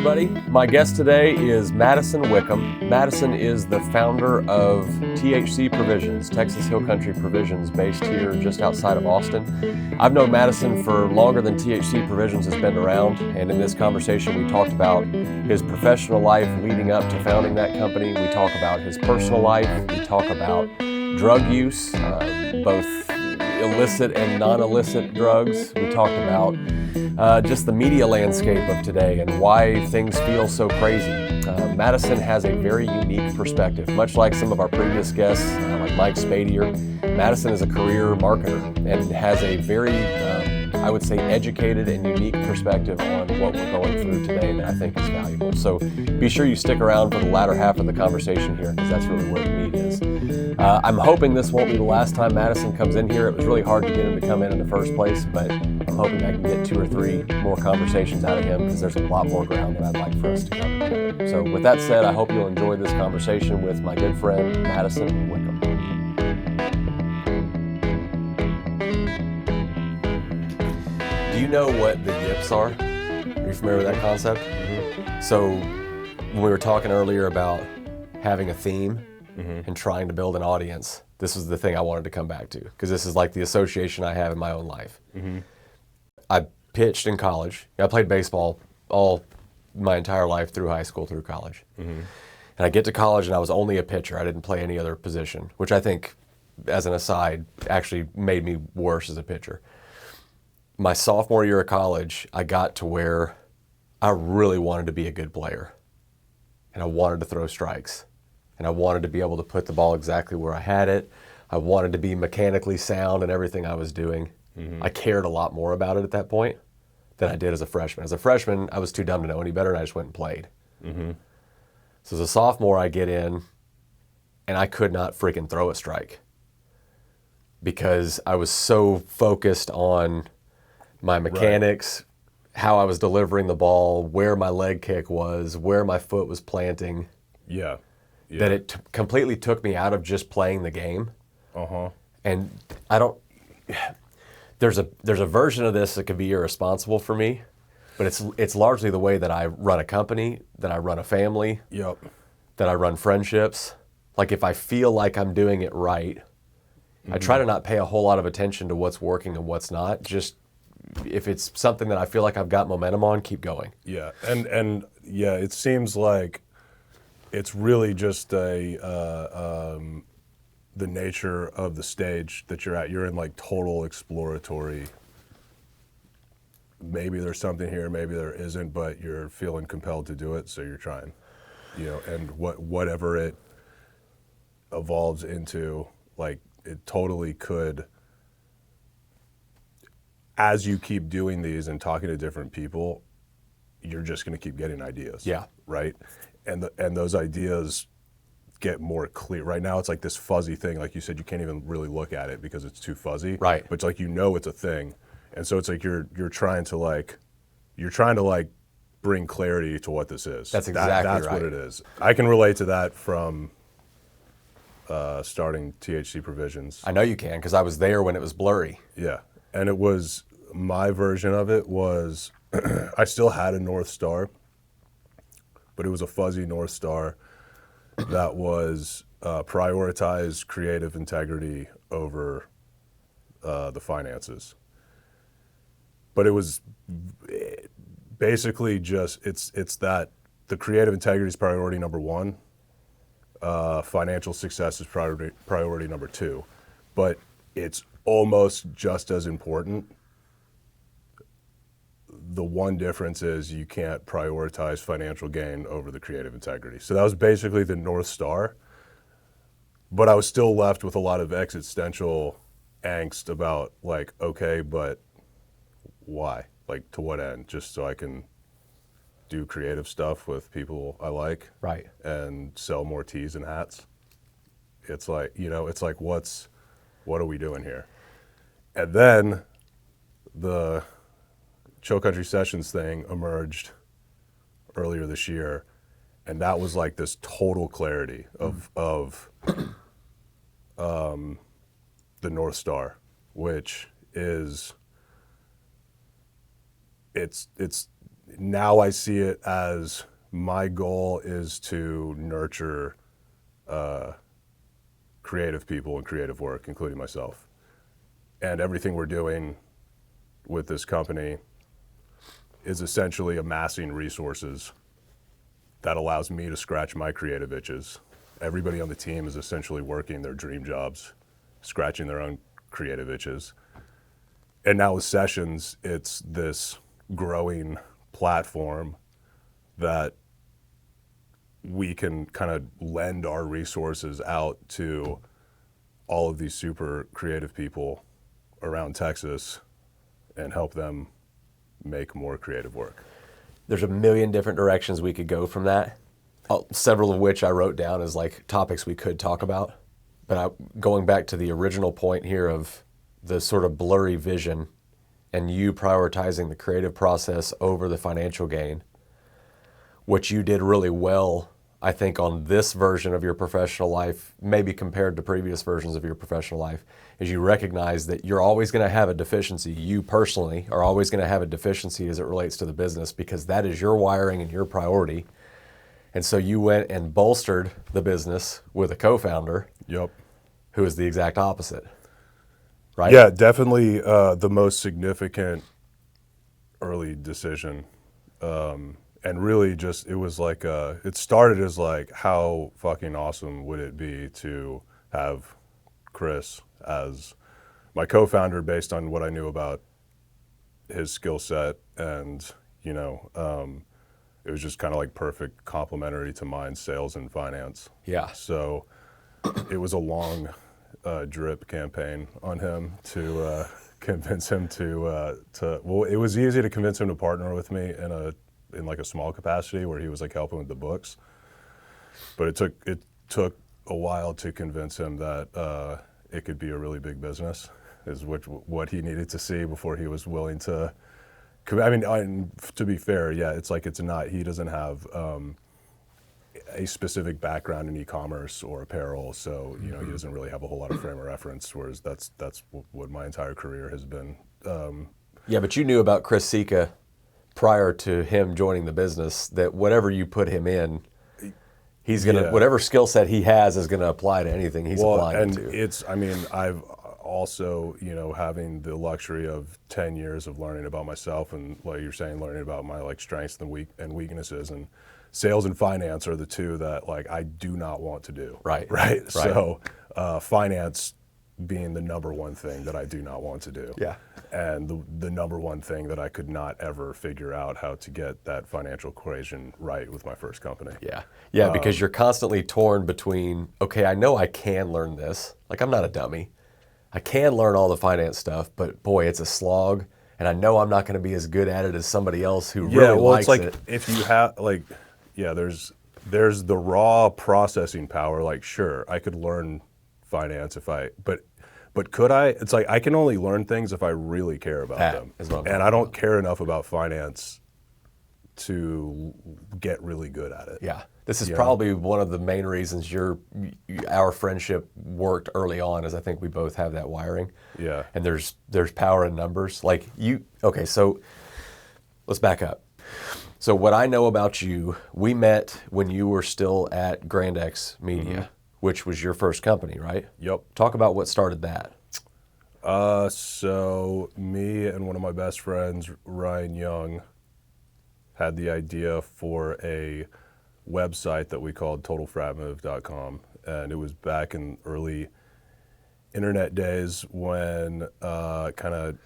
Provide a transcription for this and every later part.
everybody. My guest today is Madison Wickham. Madison is the founder of THC Provisions, Texas Hill Country Provisions, based here just outside of Austin. I've known Madison for longer than THC Provisions has been around, and in this conversation we talked about his professional life leading up to founding that company. We talk about his personal life. We talk about drug use, both illicit and non-illicit drugs. We talked about just the media landscape of today and why things feel so crazy. Madison has a very unique perspective. Much like some of our previous guests, like Mike Spadier, Madison is a career marketer and has a very, I would say, educated and unique perspective on what we're going through today that I think is valuable. So be sure you stick around for the latter half of the conversation here, because that's really where the meat is. I'm hoping this won't be the last time Madison comes in here. It was really hard to get him to come in the first place, but I'm hoping I can get 2 or 3 more conversations out of him, because there's a lot more ground that I'd like for us to cover together. So with that said, I hope you'll enjoy this conversation with my good friend, Madison Wickham. Do you know what the yips are? Are you familiar with that concept? Mm-hmm. So when we were talking earlier about having a theme, and trying to build an audience, this was the thing I wanted to come back to, because this is like the association I have in my own life. I pitched in college. I played baseball all my entire life through high school, through college. And I get to college and I was only a pitcher. I didn't play any other position, which I think, as an aside, actually made me worse as a pitcher. My sophomore year of college, I got to where I really wanted to be a good player. And I wanted to throw strikes. And I wanted to be able to put the ball exactly where I had it. I wanted to be mechanically sound in everything I was doing. I cared a lot more about it at that point than I did as a freshman. As a freshman, I was too dumb to know any better, and I just went and played. So as a sophomore, I get in, and I could not freaking throw a strike, because I was so focused on my mechanics, how I was delivering the ball, where my leg kick was, where my foot was planting. That it completely took me out of just playing the game. And I don't, there's a version of this that could be irresponsible for me, but it's largely the way that I run a company, that I run a family, that I run friendships. Like, if I feel like I'm doing it right, I try to not pay a whole lot of attention to what's working and what's not. Just, if it's something that I feel like I've got momentum on, keep going. And it seems like it's really just the nature of the stage that you're at. You're in like total exploratory. Maybe there's something here, maybe there isn't, but you're feeling compelled to do it, so you're trying. And whatever it evolves into, like, it totally could. As you keep doing these and talking to different people, you're just going to keep getting ideas. Right? And those ideas get more clear. Right now, it's like this fuzzy thing. Like you said, you can't even really look at it because it's too fuzzy. Right. But it's like, it's a thing, and so it's like you're trying to bring clarity to what this is. That's exactly that's right. what it is. I can relate to that from starting THC Provisions. I know you can, because I was there when it was blurry. And it was, my version of it was, I still had a North Star, but it was a fuzzy North Star that was prioritized creative integrity over the finances. But it was basically just, it's that the creative integrity is priority number 1, financial success is priority number 2, but it's almost just as important. The one difference is you can't prioritize financial gain over the creative integrity. So that was basically the North Star, but I was still left with a lot of existential angst about, like, okay, but why? Like, to what end? Just so I can do creative stuff with people I like, right, and sell more tees and hats. It's like, it's like, what are we doing here? And then the Chill Country Sessions thing emerged earlier this year, and that was like this total clarity of the North Star, which is, it's now I see it as my goal is to nurture creative people and creative work, including myself. And everything we're doing with this company is essentially amassing resources that allows me to scratch my creative itches. Everybody on the team is essentially working their dream jobs, scratching their own creative itches. And now with Sessions, it's this growing platform that we can kind of lend our resources out to all of these super creative people around Texas and help them make more creative work. There's a million different directions we could go from that, several of which I wrote down as like topics we could talk about. But going back to the original point here of the sort of blurry vision and you prioritizing the creative process over the financial gain, what you did really well, I think, on this version of your professional life, maybe compared to previous versions of your professional life, is you recognize that you're always going to have a deficiency. You personally are always going to have a deficiency as it relates to the business because that is your wiring and your priority. And so you went and bolstered the business with a co-founder. Yep. Who is the exact opposite, right? Yeah, definitely the most significant early decision. And really just, it was like, it started as like, how fucking awesome would it be to have Chris as my co-founder based on what I knew about his skill set. And, you know, it was just kind of like perfect complementary to mine, sales and finance. Yeah. So it was a long drip campaign on him to convince him to, well, it was easy to convince him to partner with me in like a small capacity where he was like helping with the books. But it took a while to convince him that it could be a really big business, is what he needed to see before he was willing to. I mean, to be fair, yeah, it's like he doesn't have a specific background in e-commerce or apparel, so you know he doesn't really have a whole lot of frame of reference. Whereas that's what my entire career has been. Yeah, but you knew about Chris Sika prior to him joining the business, that whatever you put him in, he's gonna whatever skill set he has is gonna apply to anything he's applying to. And I mean, I've also, you know, having the luxury of 10 years of learning about myself and, like you're saying, learning about my like strengths and weaknesses, and sales and finance are the two that like I do not want to do. Right. So finance being the number one thing that I do not want to do. Yeah. And the number one thing that I could not ever figure out how to get that financial equation right with my first company. Yeah, because you're constantly torn between, okay, I know I can learn this. Like, I'm not a dummy. I can learn all the finance stuff, but boy, it's a slog. And I know I'm not going to be as good at it as somebody else who really likes it. It's like if you have, like, yeah, there's the raw processing power. Like, sure, I could learn finance but could I? It's like I can only learn things if I really care about them. And I don't care enough about finance to get really good at it. Yeah. This is probably one of the main reasons our friendship worked early on, is I think we both have that wiring. Yeah. And there's power in numbers. Like okay, so let's back up. So what I know about you, we met when you were still at Grand X Media, which was your first company, right? Yep. Talk about what started that. So me and one of my best friends, Ryan Young, had the idea for a website that we called totalfratmove.com. And it was back in early internet days when kind of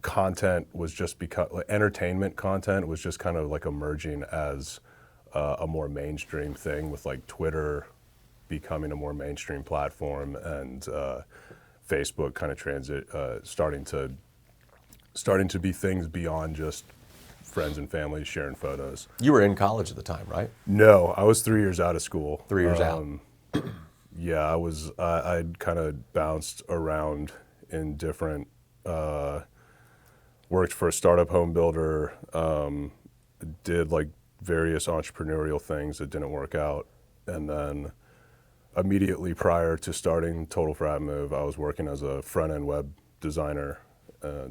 content was just entertainment content was just kind of like emerging as a more mainstream thing, with like Twitter becoming a more mainstream platform, and Facebook kind of starting to be things beyond just friends and family sharing photos. You were in college at the time, right? No, I was 3 years out of school. 3 years out. Yeah, I'd kind of bounced around in different, worked for a startup home builder, did like various entrepreneurial things that didn't work out. And then immediately prior to starting Total Frat Move, I was working as a front-end web designer,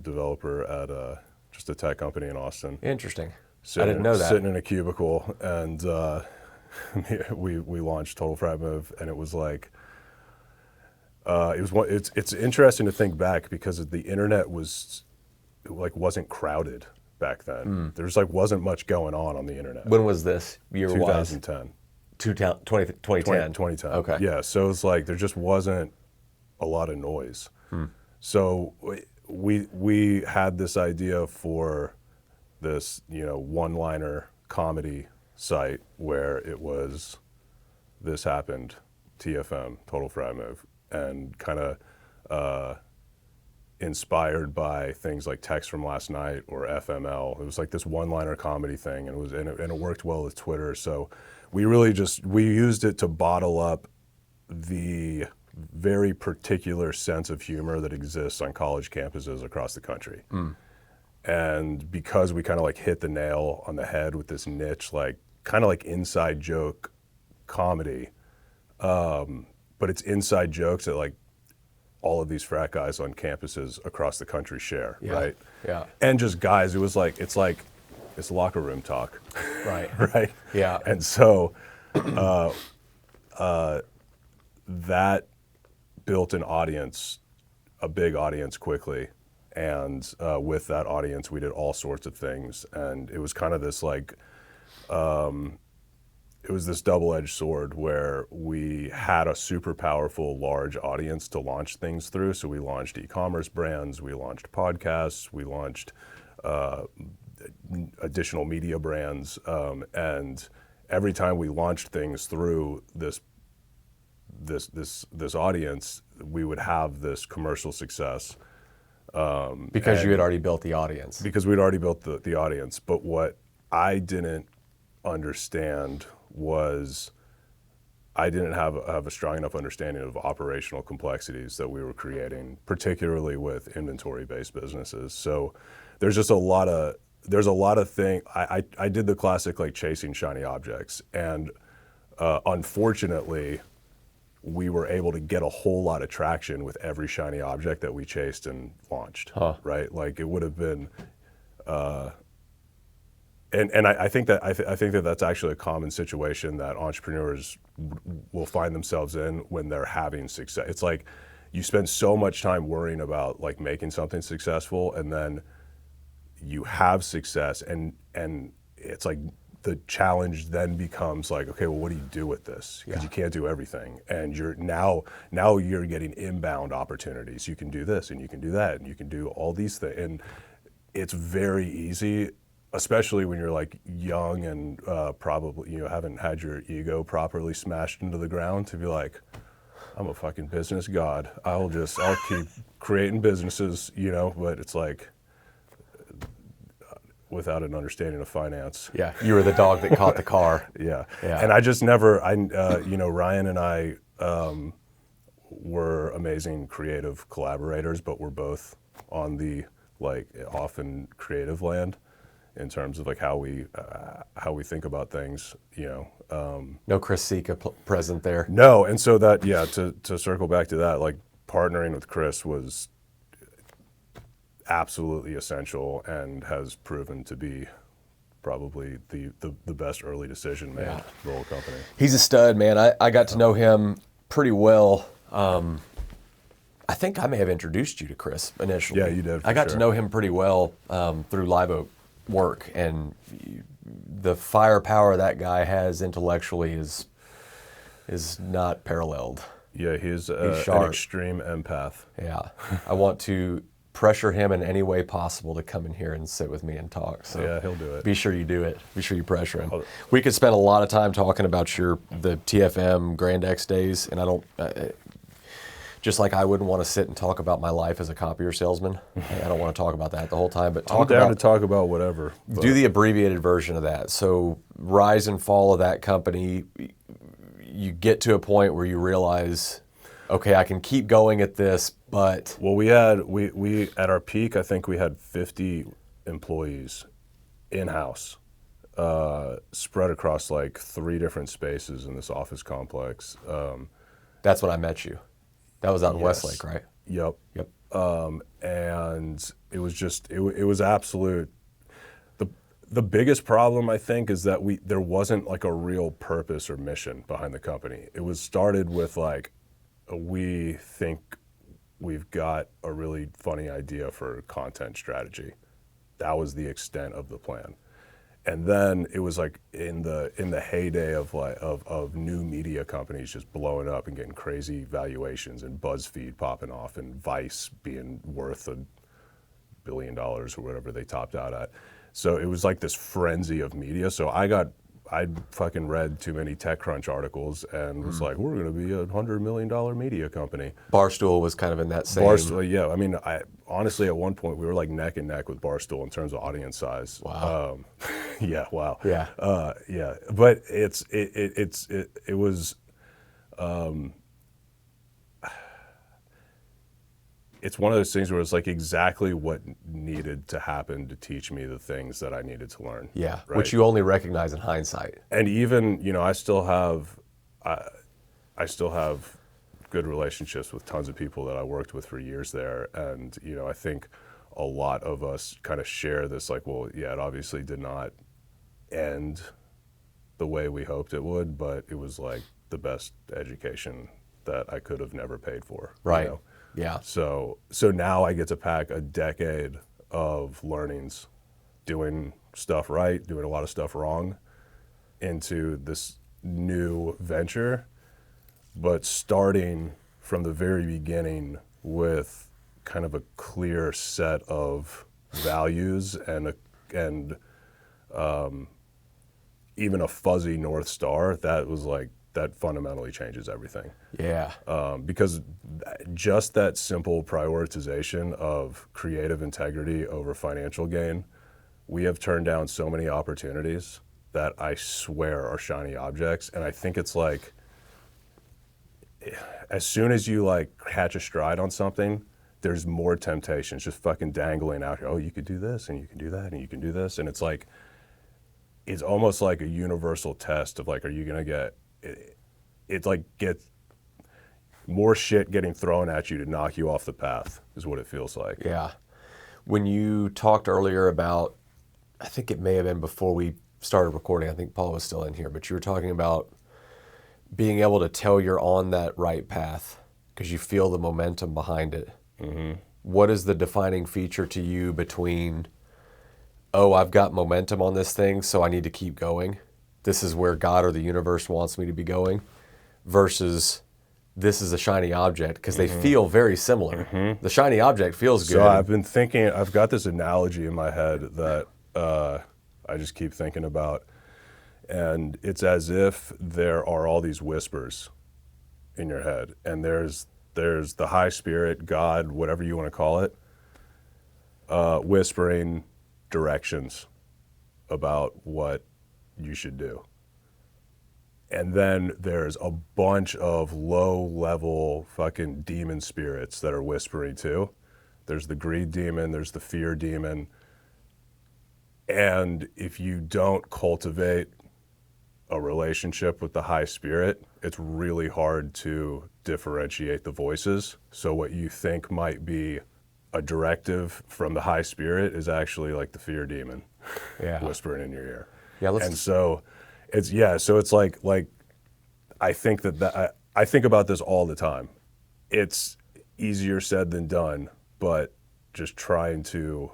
developer at just a tech company in Austin. Interesting. I didn't know that. Sitting in a cubicle, and we launched Total Frat Move, and it was like, it's interesting to think back because the internet wasn't crowded back then. There's wasn't much going on the internet. When was this year-wise? 2010. 2010. 2010. Okay. Yeah, so it's there just wasn't a lot of noise. So we had this idea for this, one-liner comedy site where it was, this happened, TFM, Total Frat Move, and kind of inspired by things like Text from Last Night or FML. It was this one-liner comedy thing, and it worked well with Twitter. So we really we used it to bottle up the very particular sense of humor that exists on college campuses across the country. And because we kind of hit the nail on the head with this niche, kind of inside joke comedy, but it's inside jokes that all of these frat guys on campuses across the country share, right? Yeah. And just guys, it was it's locker room talk. Right. Right? Yeah. And so that built an audience, a big audience quickly. And with that audience, we did all sorts of things. And it was kind of this it was this double-edged sword where we had a super powerful, large audience to launch things through. So we launched e-commerce brands, we launched podcasts, we launched additional media brands. And every time we launched things through this audience, we would have this commercial success. Because you had already built the audience. Because we'd already built the audience. But what I didn't understand was I didn't have a strong enough understanding of operational complexities that we were creating, particularly with inventory-based businesses. So there's just a lot of things. I did the classic chasing shiny objects, and unfortunately, we were able to get a whole lot of traction with every shiny object that we chased and launched. Right? It would have been. And I think that that's actually a common situation that entrepreneurs will find themselves in when they're having success. It's you spend so much time worrying about making something successful, and then you have success, and it's the challenge then becomes okay, well, what do you do with this? Because you can't do everything, and you're now you're getting inbound opportunities. You can do this, and you can do that, and you can do all these things, and it's very easy, especially when you're young and probably haven't had your ego properly smashed into the ground, to be I'm a fucking business god. I'll keep creating businesses, but it's without an understanding of finance. Yeah, you were the dog that caught the car. Yeah. And I just never, Ryan and I were amazing creative collaborators, but we're both on the often creative land in terms of how we think about things, No Chris Sika present there. No, and so that, to circle back to that, partnering with Chris was absolutely essential and has proven to be probably the best early decision made for the whole company. He's a stud, man. I got to know him pretty well. I think I may have introduced you to Chris initially. Yeah, you did. I got to know him pretty well through Live Oak work, and the firepower that guy has intellectually is not paralleled. Yeah, he's an extreme empath. Yeah, I want to pressure him in any way possible to come in here and sit with me and talk. So yeah, he'll do it. Be sure you do it. Be sure you pressure him. We could spend a lot of time talking about the TFM Grand X days, and I don't. Just like I wouldn't want to sit and talk about my life as a copier salesman. I don't want to talk about that the whole time, but I'm down to talk about whatever. Do the abbreviated version of that. So rise and fall of that company, you get to a point where you realize, okay, I can keep going at this, but... Well, we at our peak, I think we had 50 employees in-house, spread across 3 different spaces in this office complex. That's when I met you. That was out in Westlake, right? Yep. And it was just, it was absolute. The biggest problem, I think, is that there wasn't like a real purpose or mission behind the company. It was started with like, we think we've got a really funny idea for content strategy. That was the extent of the plan. And then it was like in the heyday of new media companies just blowing up and getting crazy valuations, and BuzzFeed popping off, and Vice being worth $1 billion or whatever they topped out at. So it was like this frenzy of media. So I fucking read too many TechCrunch articles and was like, we're going to be a $100 million media company. Barstool was kind of in that same. Barstool, yeah. I mean, honestly, at one point we were like neck and neck with Barstool in terms of audience size. Wow. Yeah. Wow. Yeah. Yeah. But it was. It's one of those things where it's like exactly what needed to happen to teach me the things that I needed to learn. Yeah, right? which you only recognize in hindsight. And even, I still have good relationships with tons of people that I worked with for years there. And, I think a lot of us kind of share this, like, well, yeah, it obviously did not end the way we hoped it would, but it was like the best education that I could have never paid for. Right. Yeah. So now I get to pack a decade of learnings, doing stuff right, doing a lot of stuff wrong, into this new venture, but starting from the very beginning with kind of a clear set of values and even a fuzzy North Star that fundamentally changes everything. Yeah. Because just that simple prioritization of creative integrity over financial gain, we have turned down so many opportunities that I swear are shiny objects. And I think it's like, as soon as you like catch a stride on something, there's more temptations just fucking dangling out here. Oh, you could do this and you can do that and you can do this. And it's like, it's almost like a universal test of like, are you gonna get, it's like get more shit getting thrown at you to knock you off the path is what it feels like. Yeah. When you talked earlier about, I think it may have been before we started recording, I think Paul was still in here, but you were talking about being able to tell you're on that right path because you feel the momentum behind it. Mm-hmm. What is the defining feature to you between, oh, I've got momentum on this thing, so I need to keep going? This is where God or the universe wants me to be going, versus this is a shiny object, because they feel very similar. Mm-hmm. The shiny object feels good. So I've been thinking, I've got this analogy in my head that I just keep thinking about, and it's as if there are all these whispers in your head, and there's the high spirit, God, whatever you want to call it, whispering directions about what you should do. And then there's a bunch of low-level fucking demon spirits that are whispering too. There's the greed demon, there's the fear demon. And if you don't cultivate a relationship with the high spirit, it's really hard to differentiate the voices. So what you think might be a directive from the high spirit is actually like the fear demon whispering in your ear. Yeah, and so it's like I think I think about this all the time. It's easier said than done, but just trying to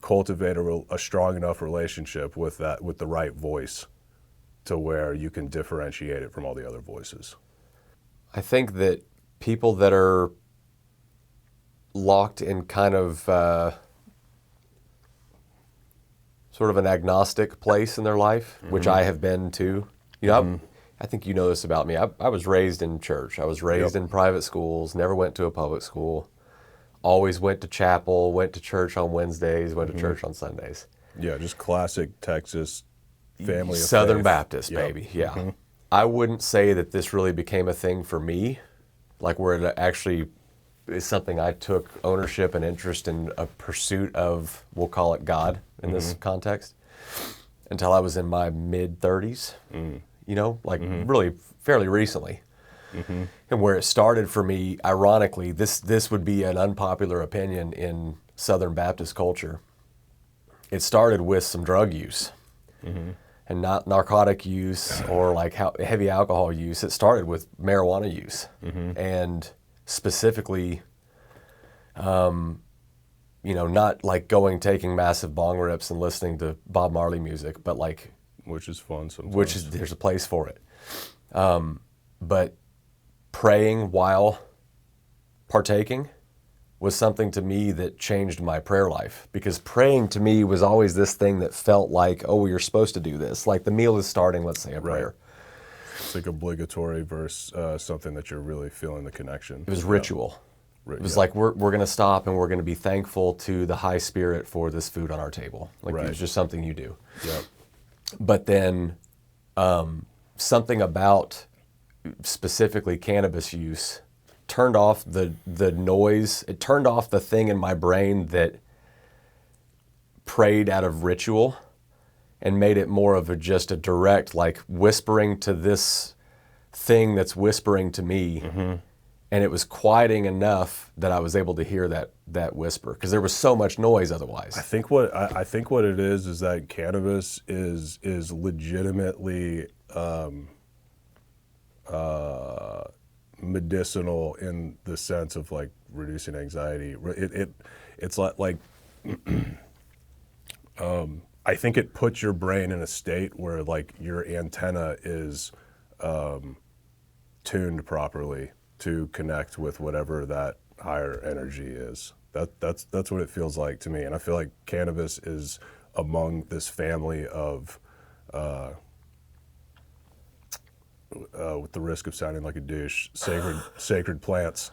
cultivate a strong enough relationship with the right voice to where you can differentiate it from all the other voices. I think that people that are locked in kind of sort of an agnostic place in their life, which I have been too. I think you know this about me. I was raised in church. I was raised in private schools, never went to a public school, always went to chapel, went to church on Wednesdays, went to church on Sundays. Yeah, just classic Texas family of Southern faith. Baptist, baby. Yeah. Mm-hmm. I wouldn't say that this really became a thing for me, like where it actually is something I took ownership and interest in a pursuit of, we'll call it God in this context, until I was in my mid-30s, really fairly recently. And where it started for me, ironically, this would be an unpopular opinion in Southern Baptist culture. It started with some drug use. And not narcotic use or like heavy alcohol use. It started with marijuana use, and specifically, not like taking massive bong rips and listening to Bob Marley music, but like, which is fun sometimes. There's a place for it. But praying while partaking was something to me that changed my prayer life, because praying to me was always this thing that felt like, oh, you're supposed to do this. Like the meal is starting, let's say a prayer. It's like obligatory versus something that you're really feeling the connection. It was ritual. It was like, we're going to stop and we're going to be thankful to the high spirit for this food on our table. Like it was just something you do. Yep. But then something about specifically cannabis use turned off the noise. It turned off the thing in my brain that prayed out of ritual and made it more of just a direct, like whispering to this thing that's whispering to me. And it was quieting enough that I was able to hear that whisper, because there was so much noise otherwise. I think what it is that cannabis is legitimately medicinal in the sense of like reducing anxiety. It's like I think it puts your brain in a state where like your antenna is tuned properly to connect with whatever that higher energy is. That's what it feels like to me, and I feel like cannabis is among this family of with the risk of sounding like a douche, sacred plants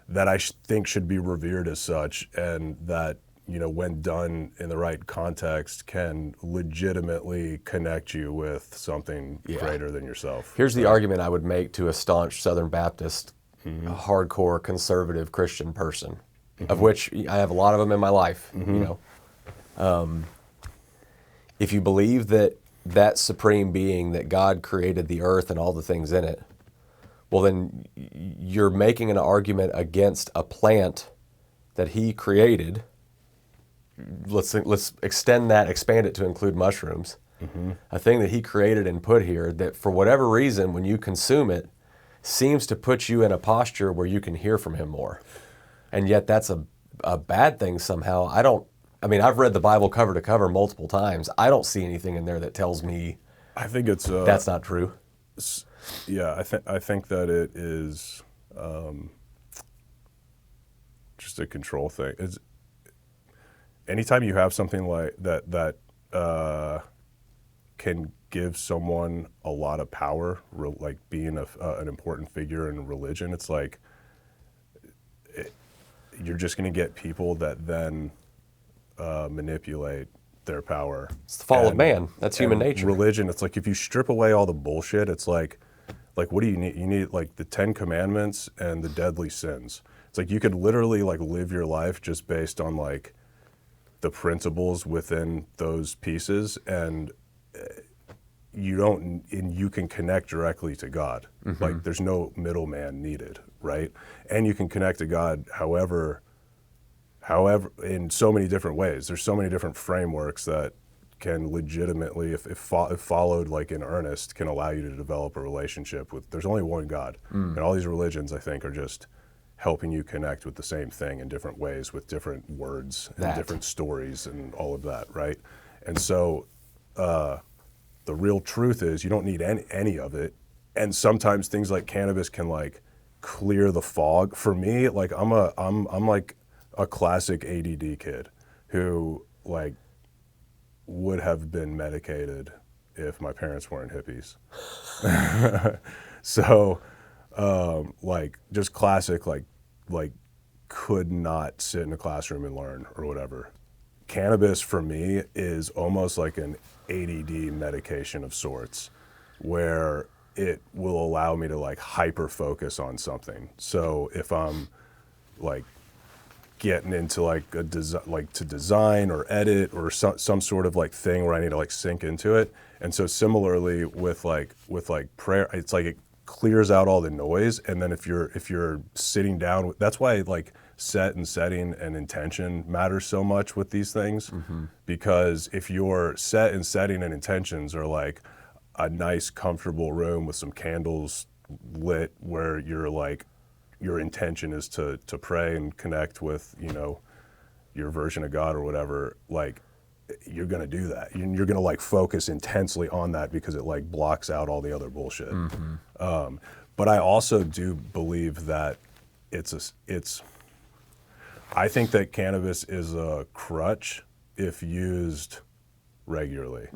that I think should be revered as such, and that, when done in the right context, can legitimately connect you with something greater than yourself. Here's the argument I would make to a staunch Southern Baptist, hardcore conservative Christian person, of which I have a lot of them in my life. If you believe that supreme being, that God created the earth and all the things in it, well, then you're making an argument against a plant that he created. Let's expand it to include mushrooms. A thing that he created and put here that for whatever reason, when you consume it, seems to put you in a posture where you can hear from him more. And yet that's a bad thing somehow. I've read the Bible cover to cover multiple times. I don't see anything in there that tells me I think it's that's not true. Yeah, I think that it is just a control thing. It's anytime you have something like that can give someone a lot of power, like being an important figure in religion. It's like you're just going to get people that then manipulate their power. It's the fall of man. That's human nature. Religion, it's like if you strip away all the bullshit, it's like what do you need? You need like the 10 Commandments and the deadly sins. It's like you could literally like live your life just based on like the principles within those pieces, and you can connect directly to God. Like there's no middleman needed, right? And you can connect to God however in so many different ways. There's so many different frameworks that can legitimately, if followed like in earnest, can allow you to develop a relationship with. There's only one God, and all these religions, I think, are just helping you connect with the same thing in different ways, with different words and different stories and all of that, right? And so the real truth is you don't need any of it. And sometimes things like cannabis can like clear the fog. For me, like I'm like a classic ADD kid who like would have been medicated if my parents weren't hippies. So like just classic, like could not sit in a classroom and learn or whatever. Cannabis for me is almost like an ADD medication of sorts, where it will allow me to like hyper focus on something. So if I'm like getting into like to design or edit or some sort of like thing where I need to like sink into it. And so similarly with like prayer, it's like it clears out all the noise. And then if you're sitting down, that's why like set and setting and intention matters so much with these things, because if your set and setting and intentions are like a nice comfortable room with some candles lit where you're like, your intention is to pray and connect with, you know, your version of God or whatever, like you're gonna do that. You're gonna like focus intensely on that because it like blocks out all the other bullshit. But I also do believe that I think that cannabis is a crutch if used regularly.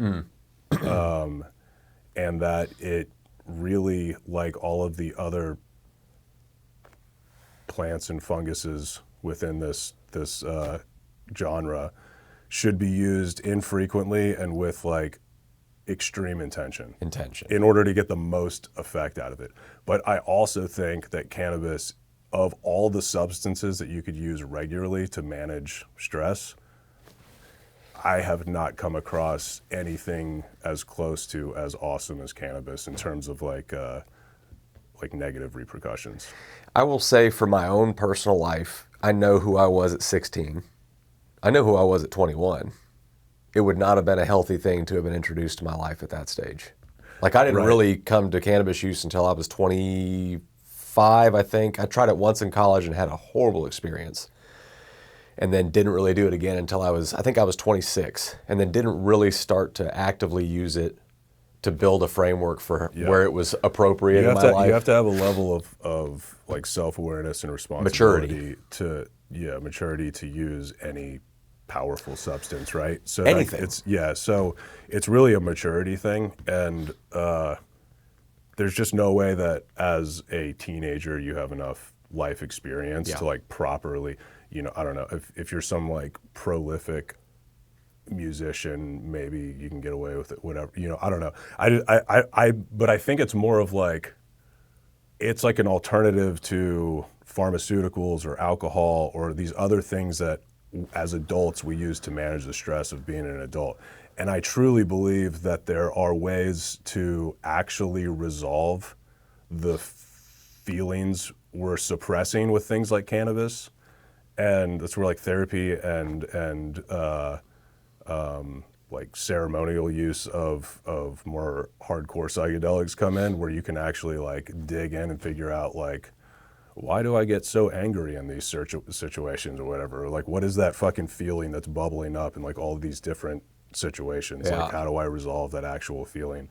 And that it really, like all of the other plants and funguses within this genre, should be used infrequently and with like extreme intention in order to get the most effect out of it. But I also think that cannabis, of all the substances that you could use regularly to manage stress, I have not come across anything as close to as awesome as cannabis in terms of like negative repercussions. I will say for my own personal life, I know who I was at 16. I know who I was at 21. It would not have been a healthy thing to have been introduced to my life at that stage. Like I didn't really come to cannabis use until I was 25, I think. I tried it once in college and had a horrible experience. And then didn't really do it again until I was 26. And then didn't really start to actively use it to build a framework for where it was appropriate in my life. You have to have a level of like self-awareness and responsibility maturity to use any powerful substance, right? So anything. So it's really a maturity thing, and there's just no way that as a teenager you have enough life experience to like properly, you know, I don't know, if you're some like prolific musician, maybe you can get away with it, whatever, you know, I don't know. But I think it's more of like, it's like an alternative to pharmaceuticals or alcohol or these other things that as adults we use to manage the stress of being an adult. And I truly believe that there are ways to actually resolve the feelings we're suppressing with things like cannabis. And that's where like therapy and like ceremonial use of more hardcore psychedelics come in, where you can actually like dig in and figure out like, why do I get so angry in these situations or whatever? Or like, what is that fucking feeling that's bubbling up in like all of these different situations? Like, how do I resolve that actual feeling?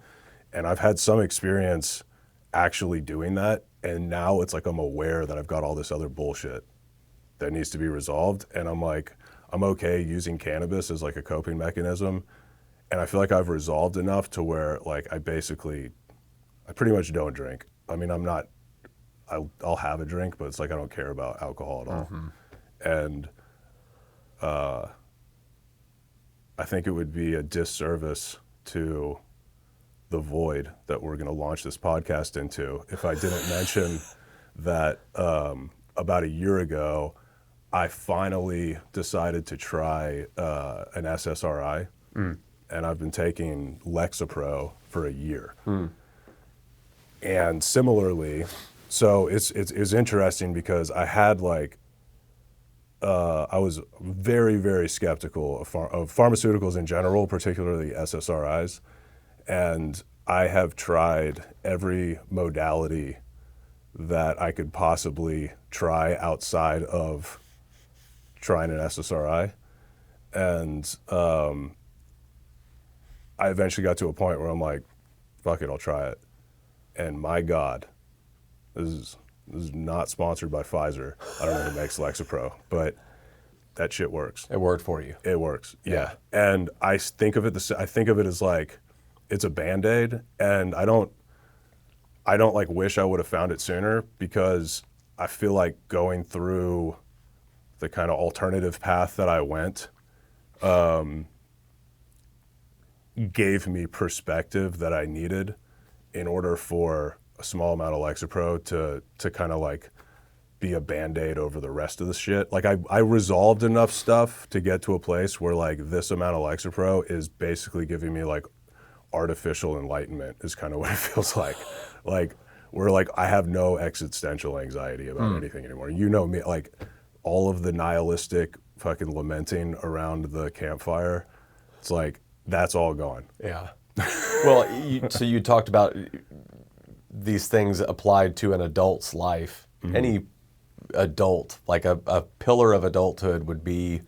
And I've had some experience actually doing that, and now it's like I'm aware that I've got all this other bullshit that needs to be resolved, and I'm like, I'm okay using cannabis as like a coping mechanism, and I feel like I've resolved enough to where like I pretty much don't drink. I mean, I'll have a drink, but it's like I don't care about alcohol at all. And I think it would be a disservice to the void that we're going to launch this podcast into if I didn't mention that about a year ago, I finally decided to try an SSRI, and I've been taking Lexapro for a year. And similarly, so it's interesting because I had like, I was very, very skeptical of pharmaceuticals in general, particularly SSRIs. And I have tried every modality that I could possibly try outside of trying an SSRI. And I eventually got to a point where I'm like, fuck it, I'll try it. And my God, this is not sponsored by Pfizer. I don't know who makes Lexapro, but that shit works. It worked for you. It works, yeah. And I think of it as like, it's a Band-Aid, and I don't like wish I would have found it sooner, because I feel like going through the kind of alternative path that I went gave me perspective that I needed in order for a small amount of Lexapro to kind of like be a Band-Aid over the rest of the shit. Like I resolved enough stuff to get to a place where like this amount of Lexapro is basically giving me like artificial enlightenment is kind of what it feels like. Like where like I have no existential anxiety about anything anymore. You know me, like all of the nihilistic fucking lamenting around the campfire, it's like that's all gone. Yeah. Well, so you talked about these things applied to an adult's life. Any adult, like a pillar of adulthood would be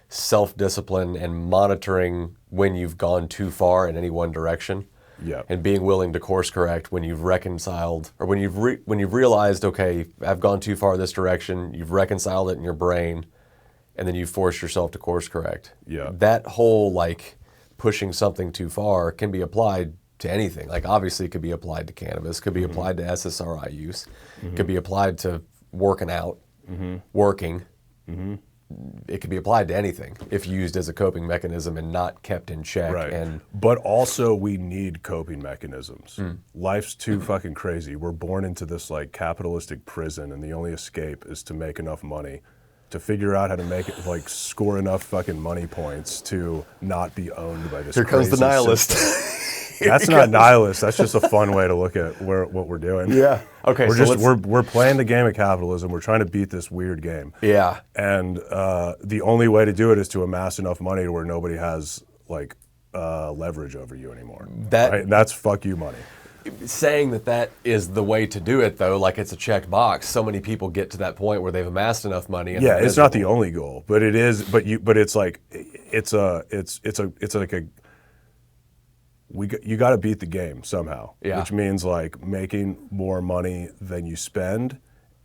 self-discipline and monitoring when you've gone too far in any one direction. Yeah. And being willing to course correct when you've reconciled, or when you've realized, okay, I've gone too far this direction, you've reconciled it in your brain, and then you force yourself to course correct. Yeah. That whole like pushing something too far can be applied to anything. Like obviously it could be applied to cannabis, could be applied to SSRI use, could be applied to working out, working. It could be applied to anything if used as a coping mechanism and not kept in check. Right. And but also we need coping mechanisms. Life's too fucking crazy. We're born into this like capitalistic prison, and the only escape is to make enough money, to figure out how to make it, like score enough fucking money points to not be owned by this. Here comes the crazy nihilist. system. That's not nihilist. That's just a fun way to look at what we're doing. Yeah. Okay. We're playing the game of capitalism. We're trying to beat this weird game. Yeah. And the only way to do it is to amass enough money to where nobody has like leverage over you anymore. Right? And that's fuck you money. Saying that is the way to do it, though, like it's a checked box. So many people get to that point where they've amassed enough money. And yeah, it's not the only goal, but it is. But it's like it's like a. You got to beat the game somehow, which means like making more money than you spend,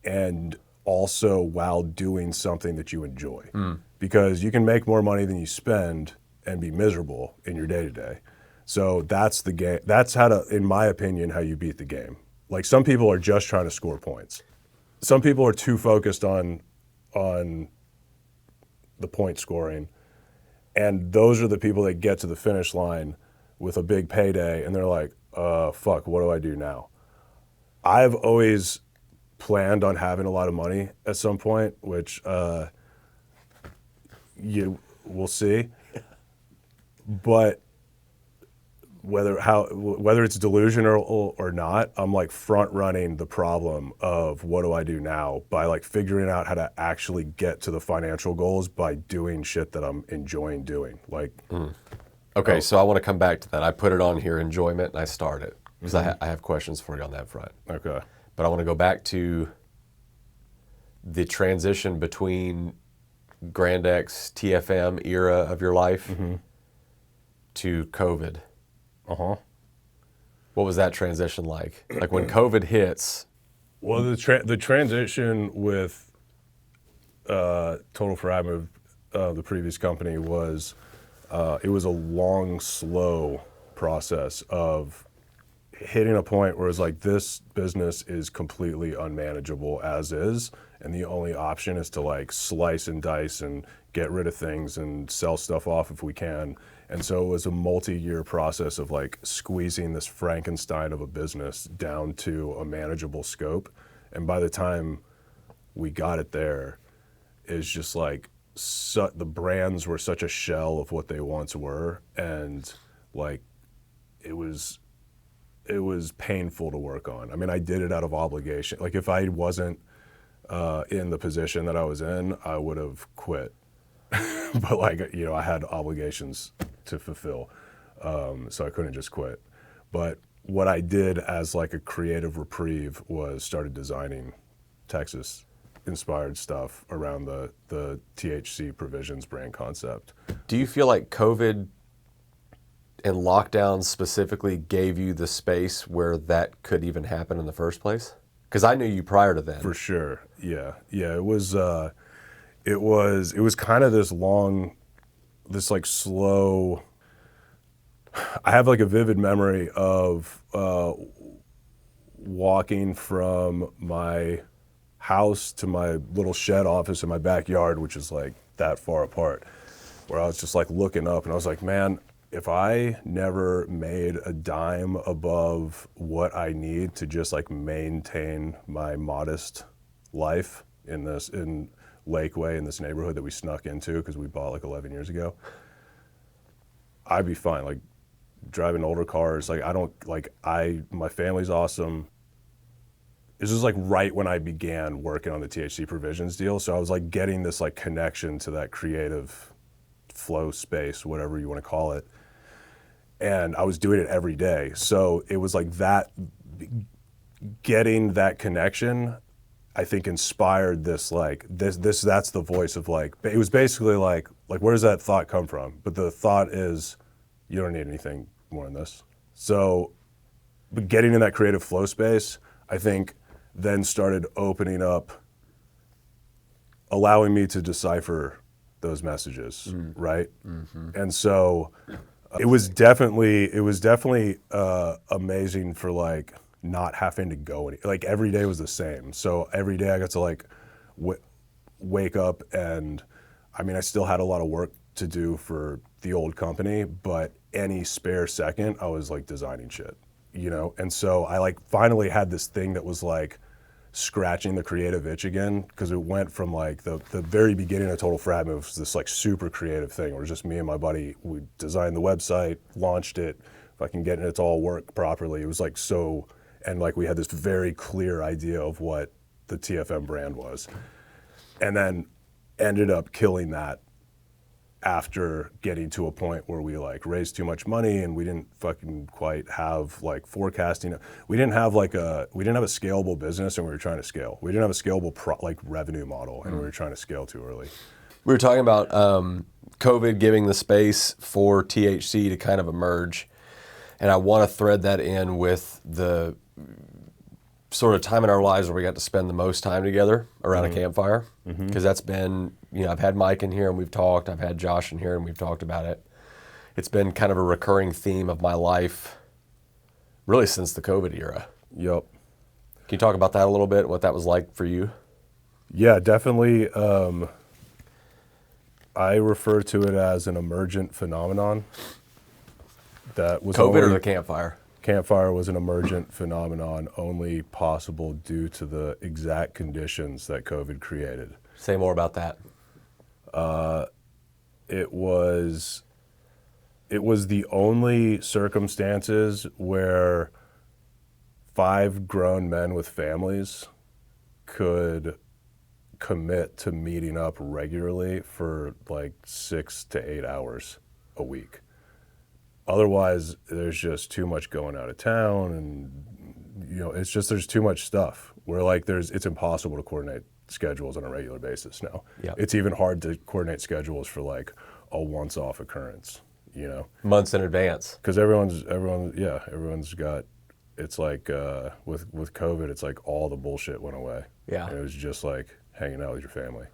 and also while doing something that you enjoy, because you can make more money than you spend and be miserable in your day to day. So that's the game. That's how to, in my opinion, how you beat the game. Like some people are just trying to score points. Some people are too focused on the point scoring, and those are the people that get to the finish line with a big payday, and they're like, fuck, what do I do now? I've always planned on having a lot of money at some point, which we'll see. But whether it's delusional or not, I'm like front running the problem of what do I do now by like figuring out how to actually get to the financial goals by doing shit that I'm enjoying doing. Like. Okay, so I want to come back to that. I put it on here, enjoyment, and I start it because I have questions for you on that front. Okay. But I want to go back to the transition between Grand X, TFM era of your life to COVID. What was that transition like? Like when COVID hits? Well, the transition with Total Fragment, the previous company, was... it was a long, slow process of hitting a point where it's like this business is completely unmanageable as is, and the only option is to like slice and dice and get rid of things and sell stuff off if we can. And so it was a multi-year process of like squeezing this Frankenstein of a business down to a manageable scope. And by the time we got it there, it's just like the brands were such a shell of what they once were, and like it was painful to work on. I mean, I did it out of obligation. Like if I wasn't in the position that I was in, I would have quit. But like, you know, I had obligations to fulfill, so I couldn't just quit. But what I did as like a creative reprieve was started designing Texas inspired stuff around the THC provisions brand concept. Do you feel like COVID and lockdowns specifically gave you the space where that could even happen in the first place? Because I knew you prior to then. For sure, yeah. It was kind of this like slow. I have like a vivid memory of walking from my house to my little shed office in my backyard, which is like that far apart, where I was just like looking up and I was like, man, if I never made a dime above what I need to just like maintain my modest life in Lakeway, in this neighborhood that we snuck into because we bought like 11 years ago, I'd be fine. Like driving older cars, like my family's awesome. this was like right when I began working on the THC provisions deal. So I was like getting this like connection to that creative flow space, whatever you want to call it. And I was doing it every day. So it was like that, getting that connection, I think inspired this, like that's the voice of like, it was basically like where does that thought come from? But the thought is, you don't need anything more than this. So, but getting in that creative flow space, I think then started opening up, allowing me to decipher those messages, right? Mm-hmm. And so it was definitely amazing for like not having to go like every day was the same. So every day I got to like wake up, and I mean I still had a lot of work to do for the old company, but any spare second I was like designing shit, you know? And so I like finally had this thing that was like scratching the creative itch again, because it went from like the very beginning of Total Frat Move was this like super creative thing where it was just me and my buddy, we designed the website, launched it, fucking getting it to all work properly. It was like so, and like we had this very clear idea of what the TFM brand was, and then ended up killing that after getting to a point where we like raised too much money and we didn't fucking quite have like forecasting. We didn't have a scalable business, and we were trying to scale. We didn't have a scalable revenue model, and we were trying to scale too early. We were talking about COVID giving the space for THC to kind of emerge, and I want to thread that in with the sort of time in our lives where we got to spend the most time together around a campfire, because that's been, you know, I've had Mike in here and we've talked, I've had Josh in here and we've talked about it. It's been kind of a recurring theme of my life really since the COVID era. Yep. Can you talk about that a little bit, what that was like for you? Yeah, definitely. I refer to it as an emergent phenomenon. That was COVID or the campfire? Campfire was an emergent phenomenon, only possible due to the exact conditions that COVID created. Say more about that. It was the only circumstances where 5 grown men with families could commit to meeting up regularly for like 6 to 8 hours a week. Otherwise, there's just too much going out of town, and you know, it's just there's too much stuff where like it's impossible to coordinate schedules on a regular basis now. Yep. It's even hard to coordinate schedules for like a once-off occurrence, you know, months in advance. Because everyone's got. It's like with COVID, it's like all the bullshit went away. Yeah, and it was just like hanging out with your family.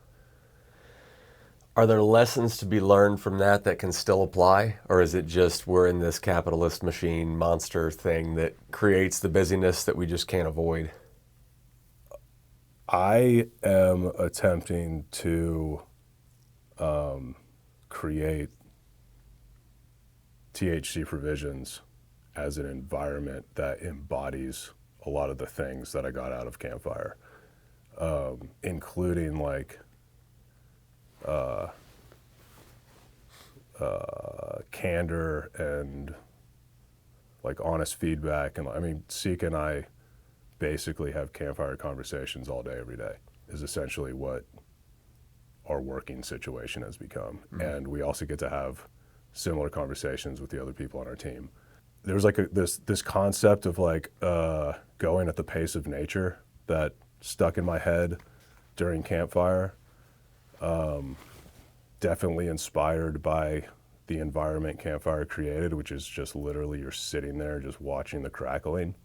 Are there lessons to be learned from that can still apply? Or is it just we're in this capitalist machine monster thing that creates the busyness that we just can't avoid? I am attempting to create THC provisions as an environment that embodies a lot of the things that I got out of Campfire, including like candor and like honest feedback. And I mean, Seek and I basically have campfire conversations all day, every day, is essentially what our working situation has become. Mm-hmm. And we also get to have similar conversations with the other people on our team. There's like this concept of like going at the pace of nature that stuck in my head during Campfire. Definitely inspired by the environment Campfire created, which is just literally you're sitting there just watching the crackling,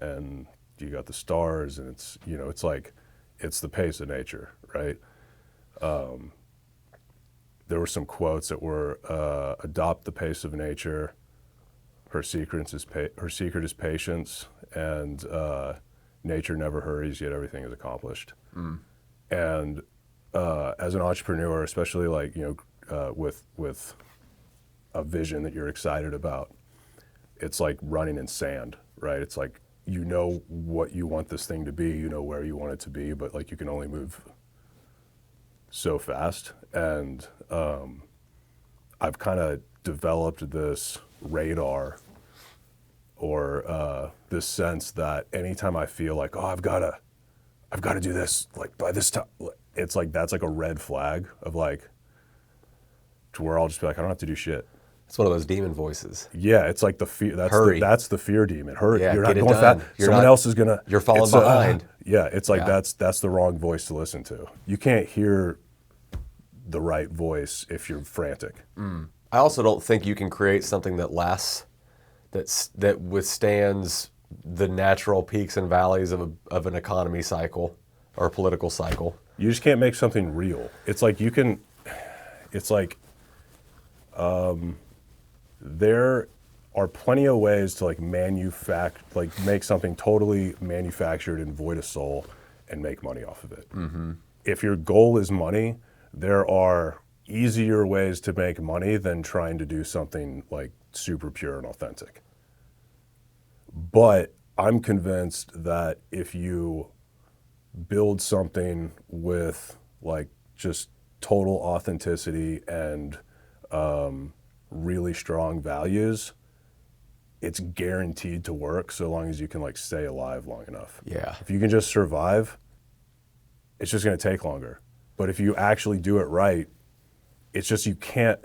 and you got the stars, and it's, you know, it's like, it's the pace of nature, right? There were some quotes that were, adopt the pace of nature, her secret is patience, and nature never hurries, yet everything is accomplished. Mm. And as an entrepreneur, especially like, you know, with a vision that you're excited about, it's like running in sand, right? It's like, you know what you want this thing to be, you know where you want it to be, but like you can only move so fast. And I've kind of developed this radar or this sense that anytime I feel like, oh, I've got to do this like by this time, it's like that's like a red flag of like to where I'll just be like, I don't have to do shit. It's one of those demon voices. Yeah, it's like the fear. That's the fear demon. Hurry, Yeah, you're get not it going done. fast. Someone else is gonna. You're falling it's, behind. Yeah, it's like Yeah. that's the wrong voice to listen to. You can't hear the right voice if you're frantic. I also don't think you can create something that lasts, that withstands the natural peaks and valleys of an economy cycle or a political cycle. You just can't make something real. It's like you can. It's like. There are plenty of ways to like make something totally manufactured and void of soul and make money off of it. Mm-hmm. If your goal is money, there are easier ways to make money than trying to do something like super pure and authentic. But I'm convinced that if you build something with like just total authenticity and really strong values, it's guaranteed to work so long as you can like stay alive long enough. Yeah. If you can just survive, it's just going to take longer. But if you actually do it right, it's just you can't.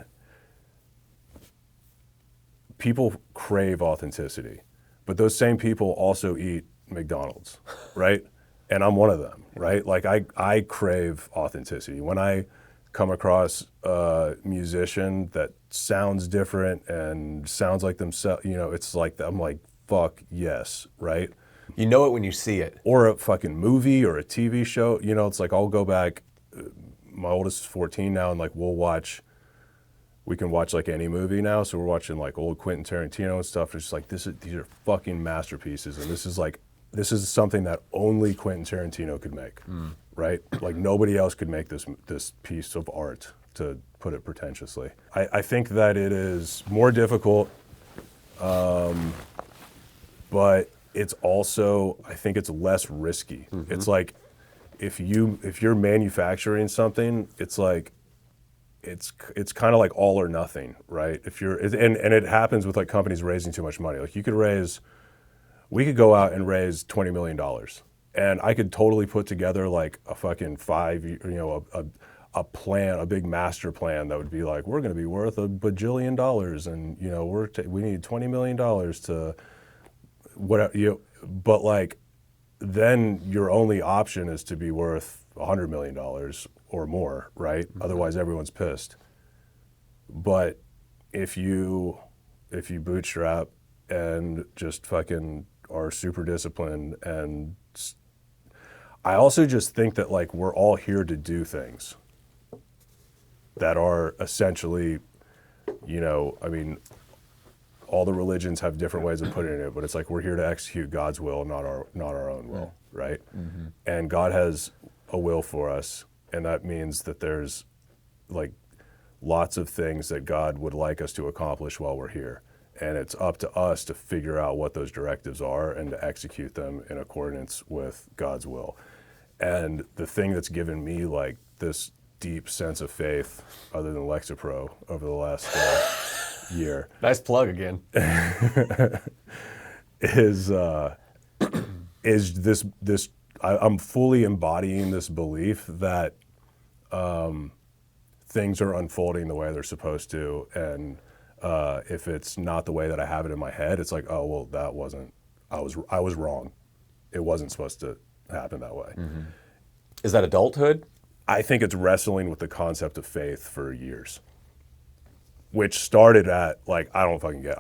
People crave authenticity, but those same people also eat McDonald's, right? And I'm one of them, right? Like I crave authenticity. When I come across a musician that sounds different and sounds like themselves, it's like, I'm like, fuck yes, right? You know it when you see it. Or a fucking movie or a TV show, it's like I'll go back, my oldest is 14 now, and like we can watch like any movie now, so we're watching like old Quentin Tarantino and stuff. It's just like, these are fucking masterpieces, and this is something that only Quentin Tarantino could make, right? Like nobody else could make this piece of art, to put it pretentiously. I think that it is more difficult, but it's also, I think it's less risky. Mm-hmm. It's like if you're manufacturing something, it's like it's kind of like all or nothing, right? And it happens with like companies raising too much money. Like we could go out and raise $20 million, and I could totally put together like a fucking a plan, a big master plan that would be like, we're going to be worth $1 bajillion, and we need $20 million to whatever. But like, then your only option is to be worth $100 million or more, right? Mm-hmm. Otherwise, everyone's pissed. But if you bootstrap and just fucking are super disciplined, and I also just think that like we're all here to do things that are essentially, all the religions have different ways of putting it, but it's like we're here to execute God's will, not our own will, right? Mm-hmm. And God has a will for us, and that means that there's like lots of things that God would like us to accomplish while we're here. And it's up to us to figure out what those directives are and to execute them in accordance with God's will. And the thing that's given me like this deep sense of faith, other than Lexapro, over the last year. Nice plug again. is this I'm fully embodying this belief that things are unfolding the way they're supposed to, and if it's not the way that I have it in my head, it's like, oh well, that wasn't. I was wrong. It wasn't supposed to happen that way. Mm-hmm. Is that adulthood? I think it's wrestling with the concept of faith for years, which started at like, I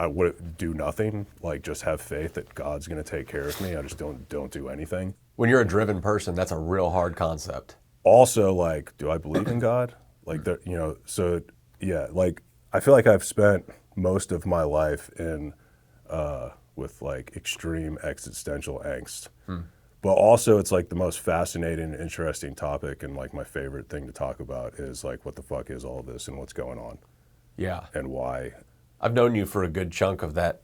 would do nothing, like just have faith that God's going to take care of me. I just don't do anything. When you're a driven person, that's a real hard concept. Also, like, do I believe in God? Like, so yeah, like I feel like I've spent most of my life with like extreme existential angst. But also it's like the most fascinating and interesting topic, and like my favorite thing to talk about is like, what the fuck is all this and what's going on? Yeah. And why? I've known you for a good chunk of that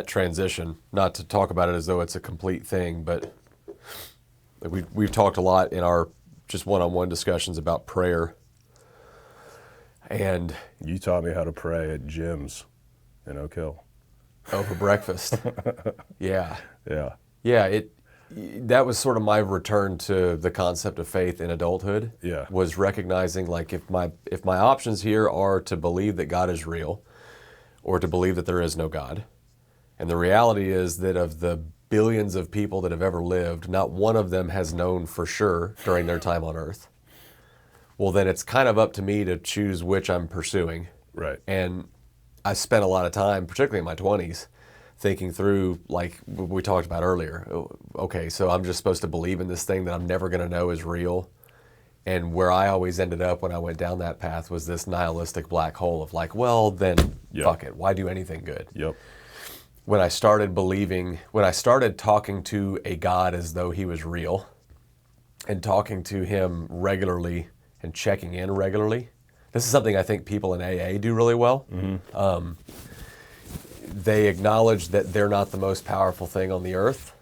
transition, not to talk about it as though it's a complete thing, but we've talked a lot in our just one-on-one discussions about prayer. And you taught me how to pray at gyms in Oak Hill. over breakfast. Yeah. Yeah. Yeah, that was sort of my return to the concept of faith in adulthood. Yeah. Was recognizing, like, if my options here are to believe that God is real or to believe that there is no God. And the reality is that of the billions of people that have ever lived, not one of them has known for sure during their time on earth. Well, then it's kind of up to me to choose which I'm pursuing. Right. And I spent a lot of time, particularly in my 20s, thinking through, like we talked about earlier, okay, so I'm just supposed to believe in this thing that I'm never going to know is real. And where I always ended up when I went down that path was this nihilistic black hole of like, well, then fuck it. Why do anything good? Yep. When I started talking to a God as though he was real and talking to him regularly and checking in regularly, this is something I think people in AA do really well. Mm-hmm. They acknowledge that they're not the most powerful thing on the earth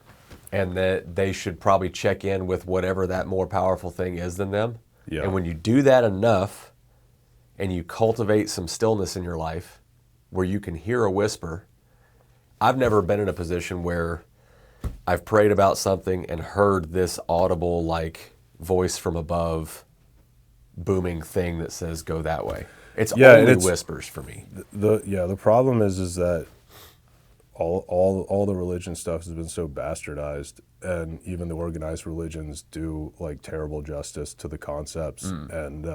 and that they should probably check in with whatever that more powerful thing is than them. Yeah. And when you do that enough and you cultivate some stillness in your life where you can hear a whisper, I've never been in a position where I've prayed about something and heard this audible, like, voice from above booming thing that says go that way. It's only whispers for me. The problem is that all the religion stuff has been so bastardized, and even the organized religions do like terrible justice to the concepts. And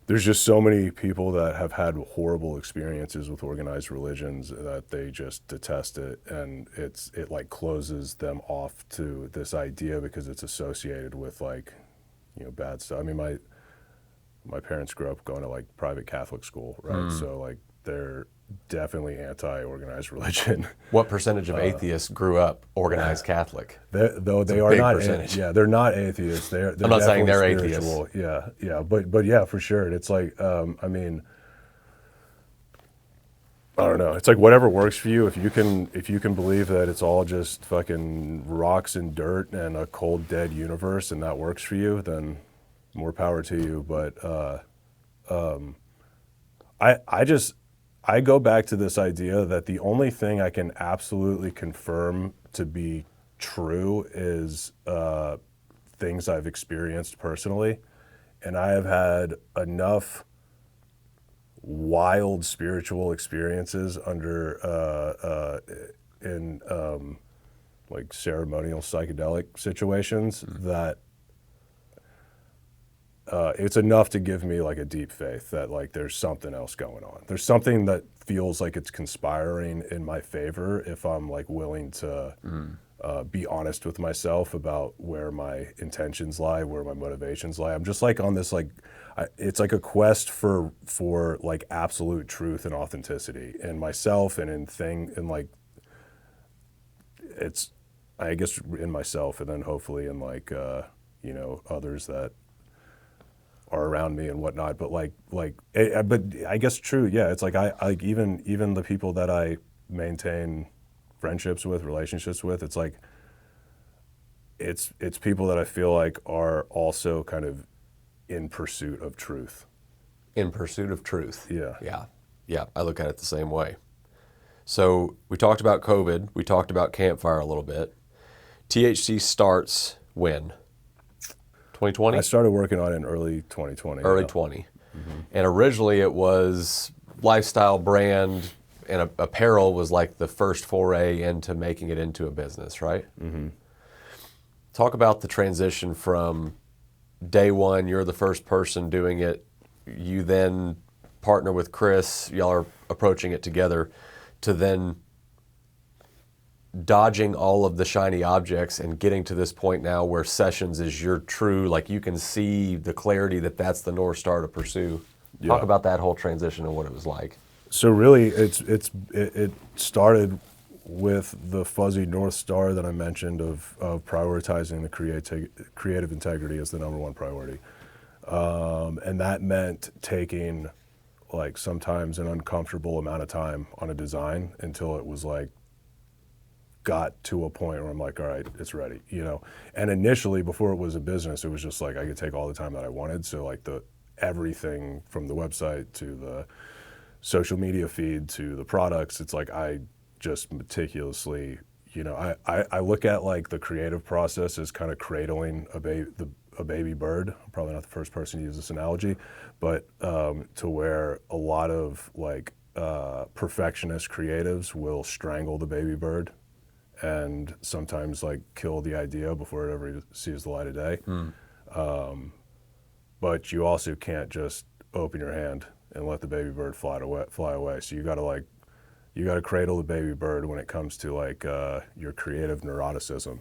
there's just so many people that have had horrible experiences with organized religions that they just detest it, and it like closes them off to this idea because it's associated with, like, you know, bad stuff. I mean, my parents grew up going to like private Catholic school, right? So like they're definitely anti-organized religion. What percentage of atheists grew up organized Catholic? Though they are not, they're not atheists. They're I'm not saying they're spiritual. atheists. Yeah, but yeah, for sure. And it's like, I mean, I don't know. It's like whatever works for you. If you can believe that it's all just fucking rocks and dirt and a cold, dead universe, and that works for you, then more power to you. But I go back to this idea that the only thing I can absolutely confirm to be true is things I've experienced personally, and I have had enough wild spiritual experiences in like ceremonial psychedelic situations that it's enough to give me like a deep faith that like there's something else going on. There's something that feels like it's conspiring in my favor if I'm like willing to be honest with myself about where my intentions lie, where my motivations lie. I'm just like on this like, it's like a quest for like absolute truth and authenticity in myself and in like, it's, I guess in myself, and then hopefully in like, you know, others that are around me and whatnot. But but I guess true. Yeah. It's like, I like even the people that I maintain friendships with, relationships with, it's like, it's people that I feel like are also kind of in pursuit of truth. In pursuit of truth. Yeah. Yeah. Yeah. I look at it the same way. So we talked about COVID. We talked about Campfire a little bit. THC starts when? 2020? I started working on it in early 2020. Early 20. Mm-hmm. And originally it was lifestyle brand, and apparel was like the first foray into making it into a business, right? Mm-hmm. Talk about the transition from day one, you're the first person doing it, you then partner with Chris, y'all are approaching it together, to then dodging all of the shiny objects and getting to this point now where Sessions is your true, like you can see the clarity that that's the North Star to pursue. Yeah. Talk about that whole transition and what it was like. So really, it started with the fuzzy North Star that I mentioned of prioritizing the creative integrity as the number one priority. And that meant taking like sometimes an uncomfortable amount of time on a design until it was like, got to a point where I'm like, all right, it's ready, you know? And initially, before it was a business, it was just like I could take all the time that I wanted. So like everything from the website to social media feed to the products. It's like I just meticulously, I look at like the creative process as kind of cradling a baby bird. I'm probably not the first person to use this analogy, but to where a lot of like perfectionist creatives will strangle the baby bird and sometimes like kill the idea before it ever sees the light of day. But you also can't just open your hand and let the baby bird fly away. So you gotta cradle the baby bird when it comes to like your creative neuroticism.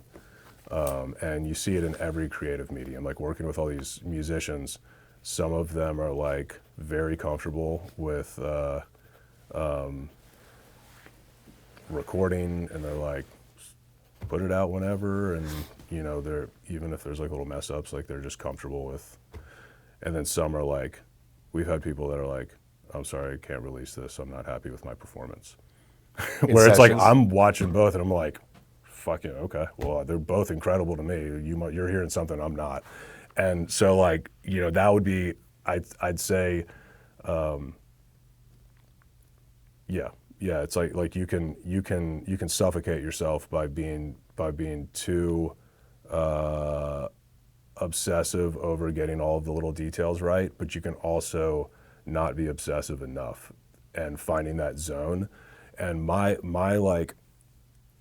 And you see it in every creative medium, like working with all these musicians. Some of them are like very comfortable with recording, and they're like, put it out whenever, and they're, even if there's like little mess ups, like they're just comfortable with. And then some are like, we've had people that are like, I'm sorry, I can't release this, I'm not happy with my performance. Where it's like, I'm watching both and I'm like, fucking okay, well, they're both incredible to me. You're hearing something I'm not. And so like, that would be, I'd say, yeah, it's like you can suffocate yourself by being too obsessive over getting all of the little details right, but you can also not be obsessive enough and finding that zone. And my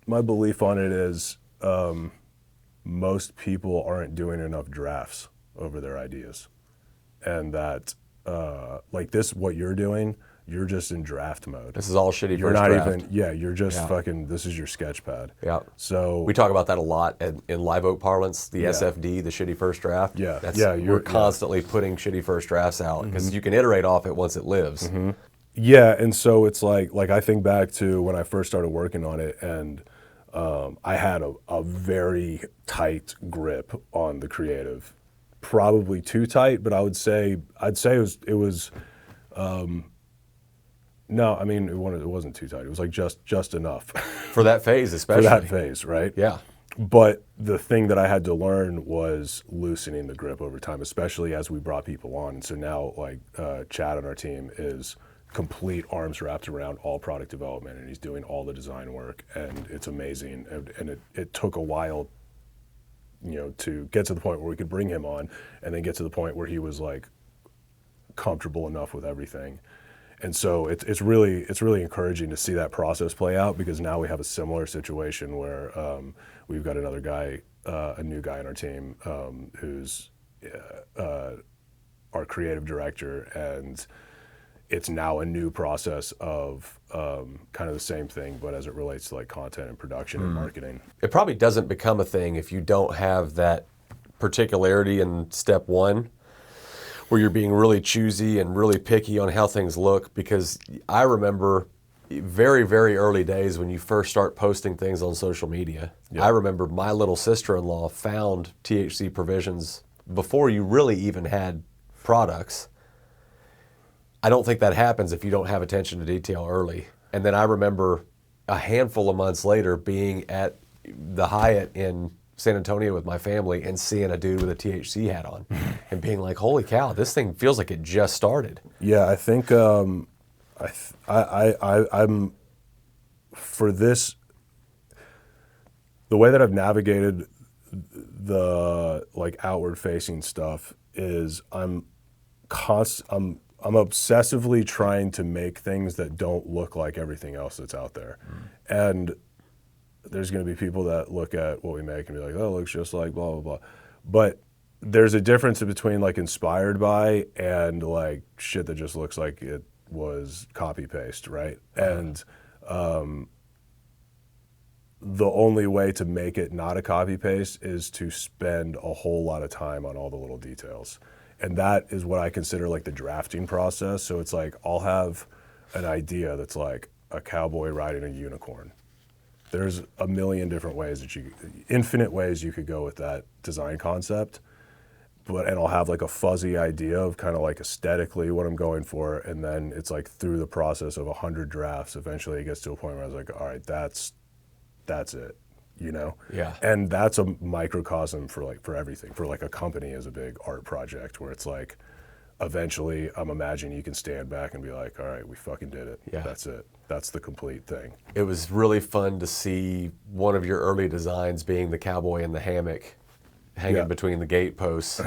belief on it is most people aren't doing enough drafts over their ideas, and that like this, what you're doing, you're just in draft mode. This is all shitty You're first not draft. even, yeah, you're just fucking, this is your sketch pad. Yeah. So we talk about that a lot in Live Oak parlance, the SFD, the shitty first draft. Yeah. We're constantly putting shitty first drafts out because you can iterate off it once it lives. Yeah, and so it's like I think back to when I first started working on it, and I had a very tight grip on the creative, probably too tight, but I'd say it was no, I mean, it wasn't too tight. It was like just enough. For that phase, especially. For that phase, right? Yeah. But the thing that I had to learn was loosening the grip over time, especially as we brought people on. And so now, like, Chad on our team is complete arms wrapped around all product development, and he's doing all the design work, and it's amazing. And it took a while, to get to the point where we could bring him on, and then get to the point where he was like comfortable enough with everything. And so it's really encouraging to see that process play out, because now we have a similar situation where we've got another guy, a new guy on our team, who's our creative director, and it's now a new process of kind of the same thing, but as it relates to like content and production and marketing. It probably doesn't become a thing if you don't have that particularity in step one, where you're being really choosy and really picky on how things look. Because I remember very, very early days when you first start posting things on social media. Yep. I remember my little sister-in-law found THC provisions before you really even had products. I don't think that happens if you don't have attention to detail early. And then I remember a handful of months later being at the Hyatt in San Antonio with my family and seeing a dude with a THC hat on and being like, holy cow, this thing feels like it just started. Yeah, I think I'm for this, the way that I've navigated the like outward facing stuff is I'm obsessively trying to make things that don't look like everything else that's out there. And there's going to be people that look at what we make and be like, oh, it looks just like blah, blah, blah. But there's a difference between like inspired by and like shit that just looks like it was copy paste, right? And the only way to make it not a copy paste is to spend a whole lot of time on all the little details. And that is what I consider like the drafting process. So it's like, I'll have an idea that's like a cowboy riding a unicorn. There's a million different ways infinite ways you could go with that design concept. And I'll have like a fuzzy idea of kind of like aesthetically what I'm going for. And then it's like through the process of 100 drafts, eventually it gets to a point where I was like, all right, that's it, Yeah. And that's a microcosm for everything. For like a company is a big art project where it's like, eventually I'm imagining you can stand back and be like, all right, we fucking did it. Yeah. That's it. That's the complete thing. It was really fun to see one of your early designs being the cowboy in the hammock hanging between the gate posts,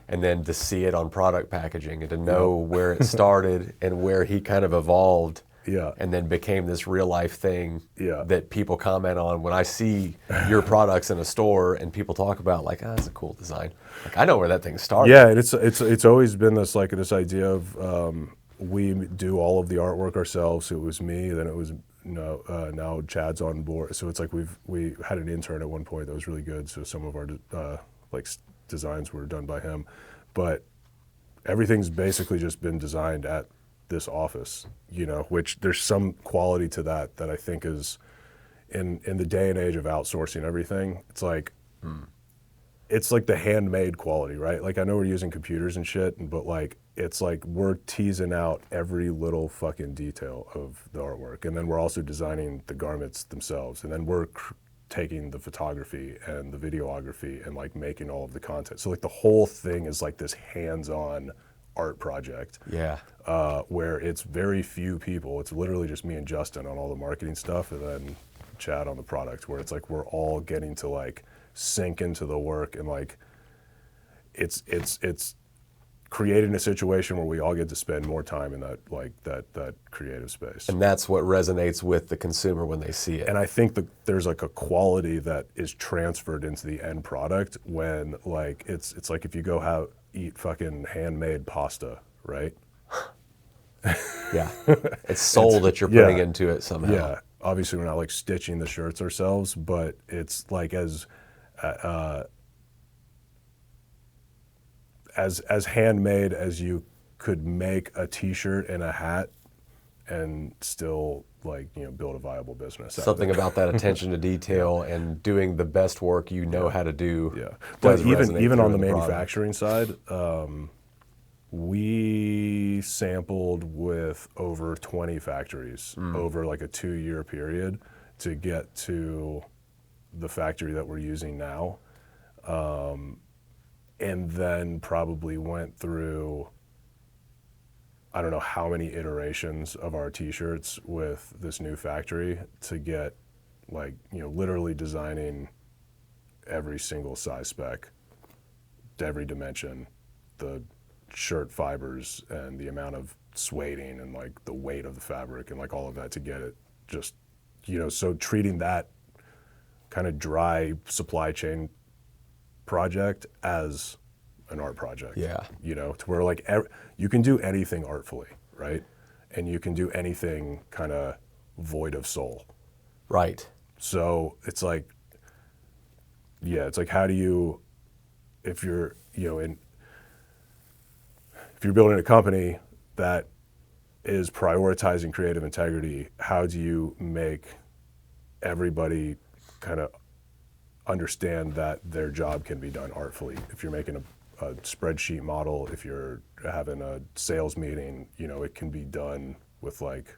and then to see it on product packaging and to know where it started and where he kind of evolved and then became this real life thing that people comment on. When I see your products in a store and people talk about like, oh, that's a cool design. Like, I know where that thing started. Yeah, and it's always been this idea of we do all of the artwork ourselves. It was me, then it was now Chad's on board. So it's like we had an intern at one point that was really good. So some of our designs were done by him, but everything's basically just been designed at this office, which there's some quality to that I think is in the day and age of outsourcing everything. It's like it's like the handmade quality, right? Like, I know we're using computers and shit, but like it's like we're teasing out every little fucking detail of the artwork, and then we're also designing the garments themselves, and then we're taking the photography and the videography and like making all of the content. So like the whole thing is like this hands-on art project. Yeah. Where it's very few people. It's literally just me and Justin on all the marketing stuff, and then Chad on the product, where it's like we're all getting to like sink into the work, and like it's creating a situation where we all get to spend more time in that creative space. And that's what resonates with the consumer when they see it. And I think that there's like a quality that is transferred into the end product when like it's like if you go eat fucking handmade pasta, right? Yeah. It's soul that you're putting into it somehow. Yeah. Obviously we're not like stitching the shirts ourselves, but it's like as handmade as you could make a t-shirt and a hat and still like, build a viable business. Something about that attention to detail and doing the best work how to do. Yeah. But even on the manufacturing side, we sampled with over 20 factories over like a 2-year period to get to the factory that we're using now. And then probably went through, I don't know how many iterations of our t-shirts with this new factory to get like, literally designing every single size spec, every dimension, the shirt fibers and the amount of sueding and like the weight of the fabric and like all of that to get it just, so treating that kind of dry supply chain project as an art project. Yeah. To where like you can do anything artfully, right? And you can do anything kind of void of soul. Right. So it's like, how do you, if you're building a company that is prioritizing creative integrity, how do you make everybody kind of understand that their job can be done artfully? If you're making a spreadsheet model, if you're having a sales meeting, it can be done with like,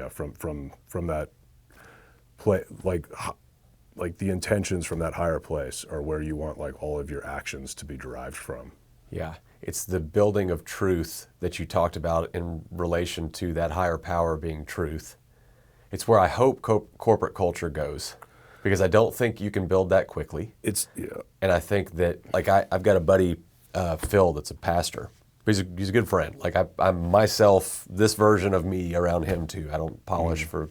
from that play, like the intentions from that higher place are where you want like all of your actions to be derived from. Yeah. It's the building of truth that you talked about in relation to that higher power being truth. It's where I hope corporate culture goes, because I don't think you can build that quickly. And I think that, like, I've got a buddy, Phil, that's a pastor. He's a good friend. Like, I'm myself, this version of me around him too. I don't polish for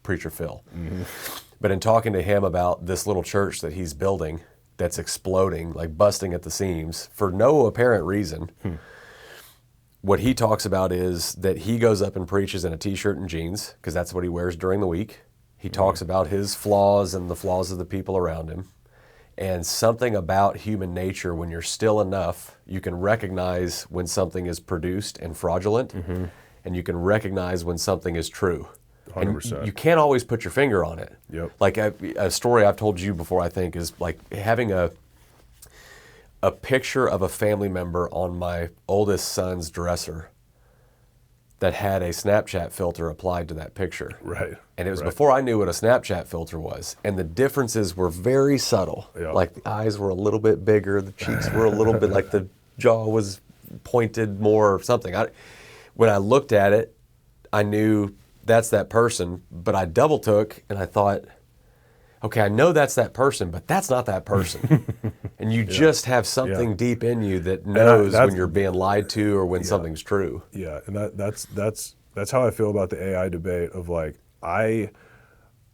Preacher Phil. Mm-hmm. But in talking to him about this little church that he's building that's exploding, like busting at the seams for no apparent reason, what he talks about is that he goes up and preaches in a t-shirt and jeans because that's what he wears during the week. He talks about his flaws and the flaws of the people around him. And something about human nature, when you're still enough, you can recognize when something is produced and fraudulent, and you can recognize when something is true. 100%. And you can't always put your finger on it. Yep. Like a story I've told you before, I think, is like having a picture of a family member on my oldest son's dresser that had a Snapchat filter applied to that picture. Right. And it was before I knew what a Snapchat filter was. And the differences were very subtle. Yep. Like the eyes were a little bit bigger, the cheeks were a little bit, like the jaw was pointed more or something. When I looked at it, I knew that's that person, but I double took and I thought, okay, I know that's that person, but that's not that person. And you just have something deep in you that knows when you're being lied to or when something's true. Yeah, and that's how I feel about the AI debate of like, I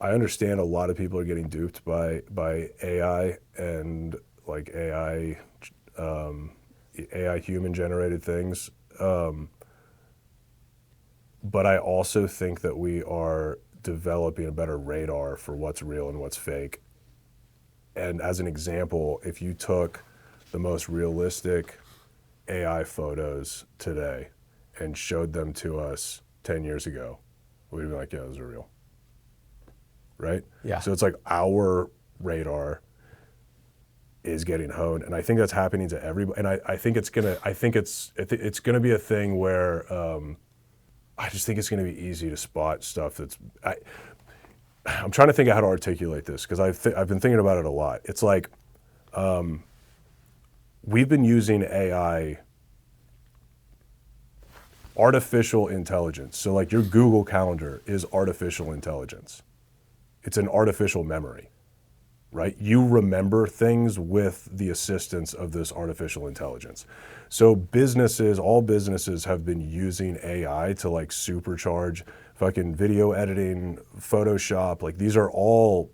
understand a lot of people are getting duped by AI and like AI human generated things. But I also think that we are developing a better radar for what's real and what's fake. And as an example, if you took the most realistic AI photos today and showed them to us 10 years ago, we'd be like, yeah, those are real. Right? Yeah. So it's like our radar is getting honed, and I think that's happening to everybody. And I think it's gonna be a thing where I just think it's gonna be easy to spot stuff that's. I'm trying to think of how to articulate this because I've been thinking about it a lot. It's like we've been using AI, artificial intelligence. So like your Google Calendar is artificial intelligence. It's an artificial memory, right? You remember things with the assistance of this artificial intelligence. So all businesses have been using AI to like supercharge fucking video editing, Photoshop. Like these are all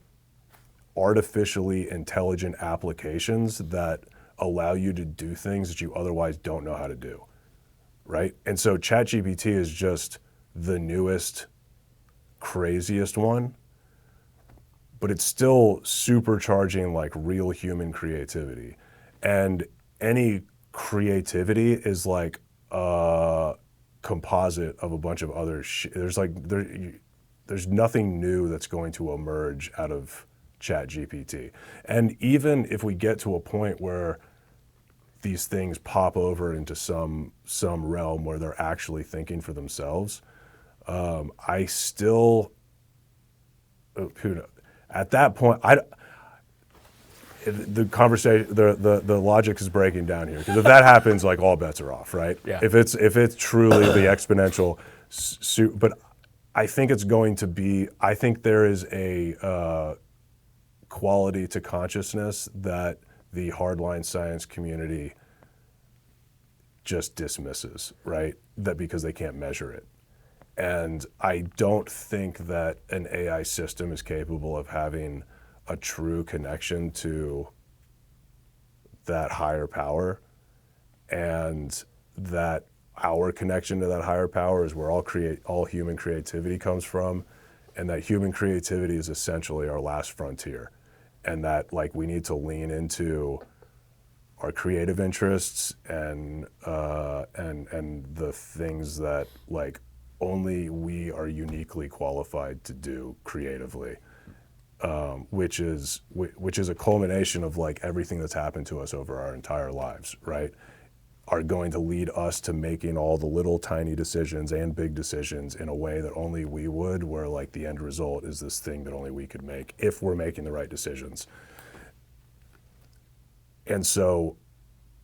artificially intelligent applications that allow you to do things that you otherwise don't know how to do, right? And so ChatGPT is just the newest, craziest one, but it's still supercharging like real human creativity. And any creativity is like a composite of a bunch of other shit. There's nothing new that's going to emerge out of ChatGPT. And even if we get to a point where these things pop over into some realm where they're actually thinking for themselves, I still, who knows? At that point, the conversation, the logic is breaking down here. Because if that happens, like all bets are off, right? Yeah. If it's truly the exponential, but I think it's going to be. I think there is a quality to consciousness that the hardline science community just dismisses, right? That because they can't measure it. And I don't think that an AI system is capable of having a true connection to that higher power, and that our connection to that higher power is where all human creativity comes from, and that human creativity is essentially our last frontier, and that like we need to lean into our creative interests and the things that like only we are uniquely qualified to do creatively, which is a culmination of like everything that's happened to us over our entire lives, right? Are going to lead us to making all the little tiny decisions and big decisions in a way that only we would, where like the end result is this thing that only we could make if we're making the right decisions. And so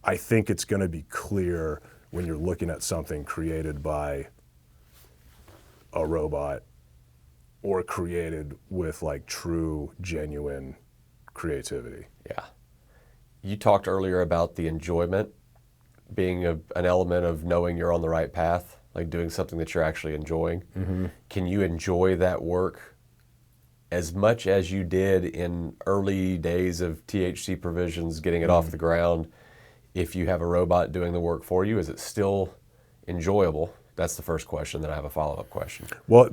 I think it's going to be clear when you're looking at something created by a robot or created with like true, genuine creativity. Yeah. You talked earlier about the enjoyment being an element of knowing you're on the right path, like doing something that you're actually enjoying. Mm-hmm. Can you enjoy that work as much as you did in early days of THC provisions, getting it off the ground? If you have a robot doing the work for you, is it still enjoyable? That's the first question. Then I have a follow-up question. Well,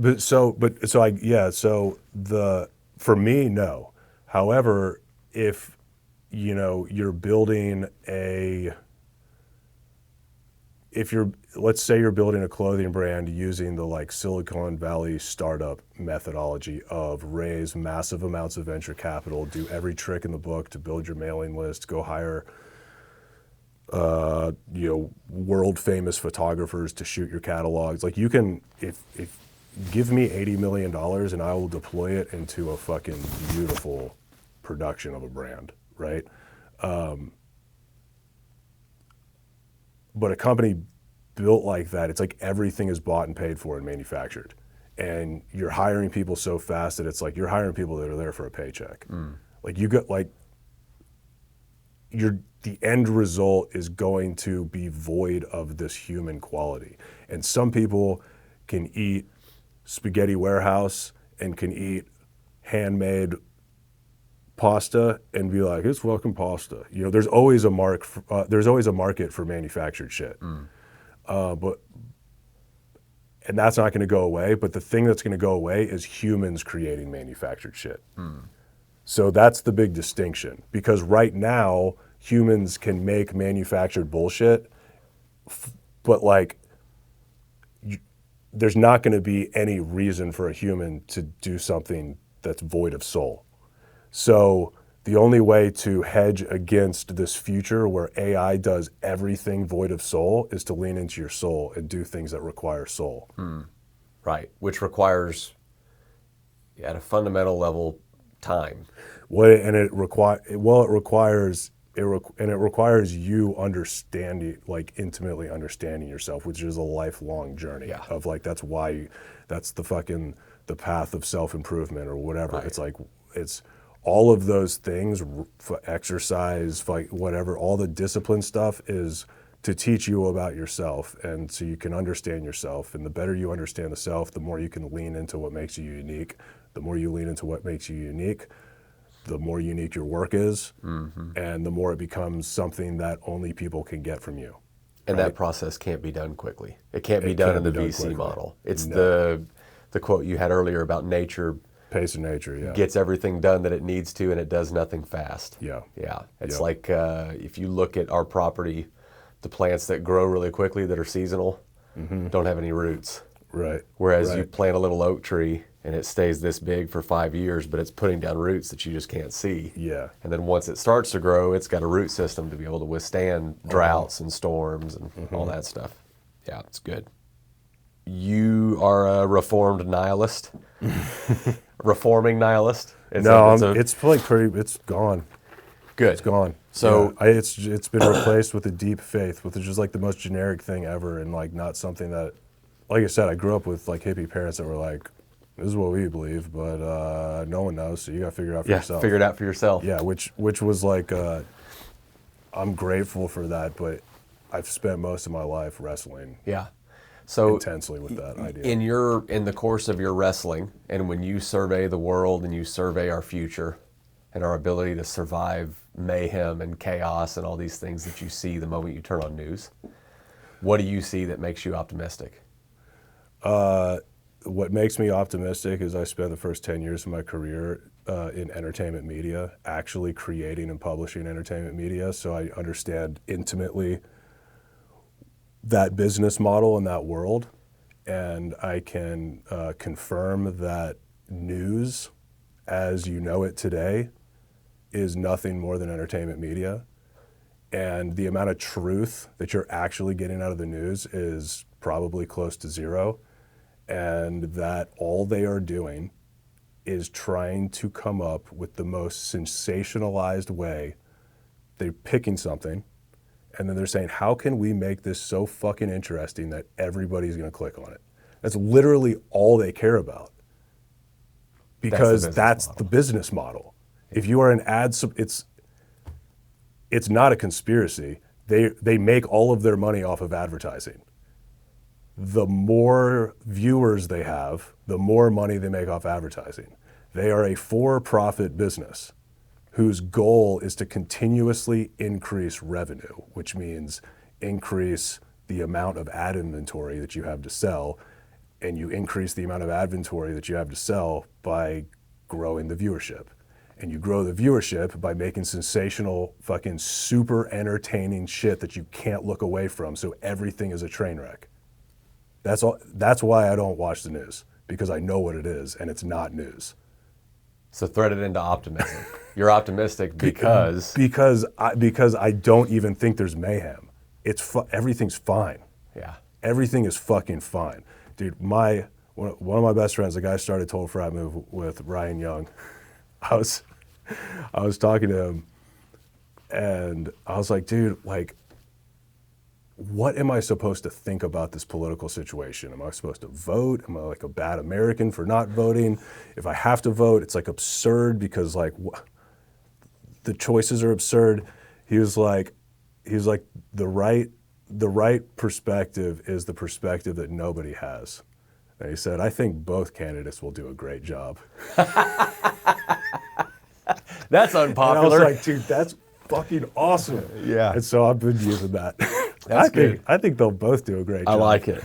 for me, no. However, if you're building let's say you're building a clothing brand using the like Silicon Valley startup methodology of raise massive amounts of venture capital, do every trick in the book to build your mailing list, go hire world famous photographers to shoot your catalogs. Like you can, if give me $80 million and I will deploy it into a fucking beautiful production of a brand, right? But a company built like that, it's like everything is bought and paid for and manufactured. And you're hiring people so fast that it's like you're hiring people that are there for a paycheck. Like you got like the end result is going to be void of this human quality. And some people can eat spaghetti warehouse and can eat handmade pasta and be like, it's fucking pasta. You know, there's always a market for manufactured shit. And that's not going to go away. But the thing that's going to go away is humans creating manufactured shit. So that's the big distinction. Because right now, humans can make manufactured bullshit, but like, there's not going to be any reason for a human to do something that's void of soul. So the only way to hedge against this future where AI does everything void of soul is to lean into your soul and do things that require soul. Right, which requires, at a fundamental level, time. It requires you understanding, like intimately understanding yourself, which is a lifelong journey of like, that's the path of self-improvement or whatever. Right. It's like, it's all of those things, exercise, whatever, all the discipline stuff is to teach you about yourself and so you can understand yourself. And the better you understand the self, the more you can lean into what makes you unique. The more you lean into what makes you unique, the more unique your work is, and the more it becomes something that only people can get from you. And that process can't be done quickly. It can't be done in the VC model. It's the quote you had earlier about nature. Pace of nature, gets everything done that it needs to, and it does nothing fast. Yeah. It's like if you look at our property, the plants that grow really quickly that are seasonal don't have any roots. Right. Whereas you plant a little oak tree and it stays this big for 5 years, but it's putting down roots that you just can't see. Yeah. And then once it starts to grow, it's got a root system to be able to withstand droughts and storms and all that stuff. Yeah, it's good. You are a reformed nihilist? Reforming nihilist? It's gone. Good. It's gone. So it's been replaced with a deep faith, which is just like the most generic thing ever, and like not something that, like I said, I grew up with like hippie parents that were like, this is what we believe, but no one knows, so you got to figure it out for yourself. Figure it out for yourself. Yeah, which was like, I'm grateful for that, but I've spent most of my life wrestling. So intensely with that idea. In the course of your wrestling, and when you survey the world and you survey our future and our ability to survive mayhem and chaos and all these things that you see the moment you turn on news, what do you see that makes you optimistic? What makes me optimistic is I spent the first 10 years of my career in entertainment media, actually creating and publishing entertainment media, so I understand intimately that business model and that world, and I can confirm that news, as you know it today, is nothing more than entertainment media, and the amount of truth that you're actually getting out of the news is probably close to zero, and that all they are doing is trying to come up with the most sensationalized way. They're picking something, and then they're saying, how can we make this so fucking interesting that everybody's going to click on it? That's literally all they care about. Because that's the business model. If you are an it's not a conspiracy. They make all of their money off of advertising. The more viewers they have, the more money they make off advertising. They are a for-profit business whose goal is to continuously increase revenue, which means increase the amount of ad inventory that you have to sell, and you increase the amount of ad inventory that you have to sell by growing the viewership. And you grow the viewership by making sensational, fucking super entertaining shit that you can't look away from, so everything is a train wreck. That's all. That's why I don't watch the news, because I know what it is, and it's not news. So thread it into optimism. You're optimistic because I don't even think there's mayhem. Everything's fine. Yeah. Everything is fucking fine, dude. One of my best friends, the guy I started Total Frat Move with, Ryan Young. I was talking to him, and I was like, dude, like, what am I supposed to think about this political situation? Am I supposed to vote? Am I like a bad American for not voting? If I have to vote, it's like absurd because like the choices are absurd. He was like the right perspective is the perspective that nobody has. And he said, I think both candidates will do a great job. That's unpopular. And I was like, dude, that's fucking awesome. Yeah. And so I've been using that. I think they'll both do a great job. I like it.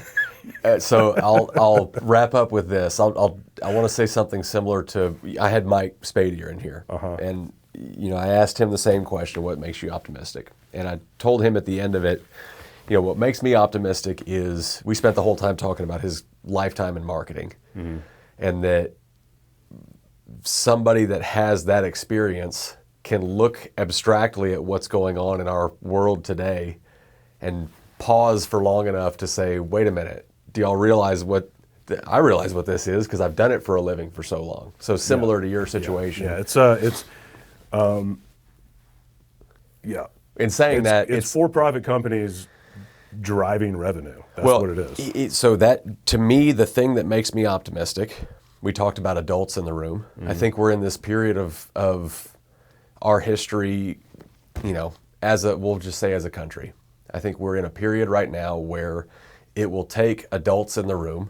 So I'll wrap up with this. I want to say something similar to, I had Mike Spadier in here, and I asked him the same question: what makes you optimistic? And I told him at the end of it, what makes me optimistic is we spent the whole time talking about his lifetime in marketing, and that somebody that has that experience can look abstractly at what's going on in our world today and pause for long enough to say, wait a minute, do y'all realize I realize what this is because I've done it for a living for so long. So similar to your situation. In saying that, it's for-profit companies driving revenue. That's what it is. So that, to me, the thing that makes me optimistic, we talked about adults in the room. I think we're in this period of our history, we'll just say as a country. I think we're in a period right now where it will take adults in the room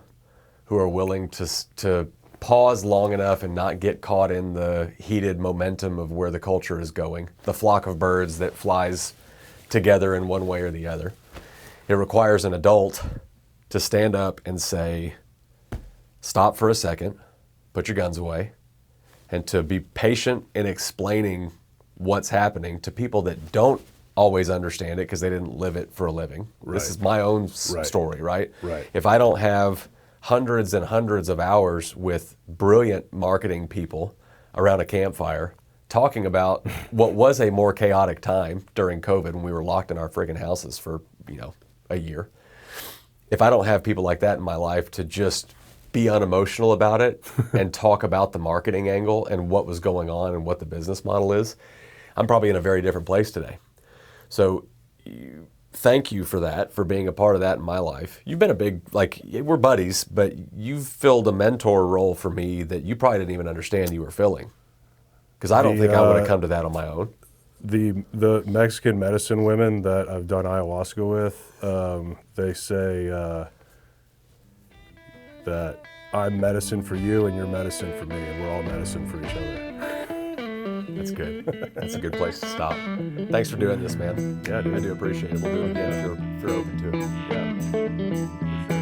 who are willing to pause long enough and not get caught in the heated momentum of where the culture is going, the flock of birds that flies together in one way or the other. It requires an adult to stand up and say, stop for a second, put your guns away, and to be patient in explaining what's happening to people that don't always understand it because they didn't live it for a living. Right. This is my own story, right? Right. If I don't have hundreds and hundreds of hours with brilliant marketing people around a campfire talking about what was a more chaotic time during COVID when we were locked in our friggin' houses for, a year. If I don't have people like that in my life to just be unemotional about it and talk about the marketing angle and what was going on and what the business model is, I'm probably in a very different place today. So thank you for that, for being a part of that in my life. You've been we're buddies, but you've filled a mentor role for me that you probably didn't even understand you were filling. Because I don't think I would have come to that on my own. The Mexican medicine women that I've done ayahuasca with, they say that I'm medicine for you and you're medicine for me, and we're all medicine for each other. That's good. That's a good place to stop. Thanks for doing this, man. Yeah, dude. I do appreciate it. We'll do it again if you're open to it. Yeah. For sure.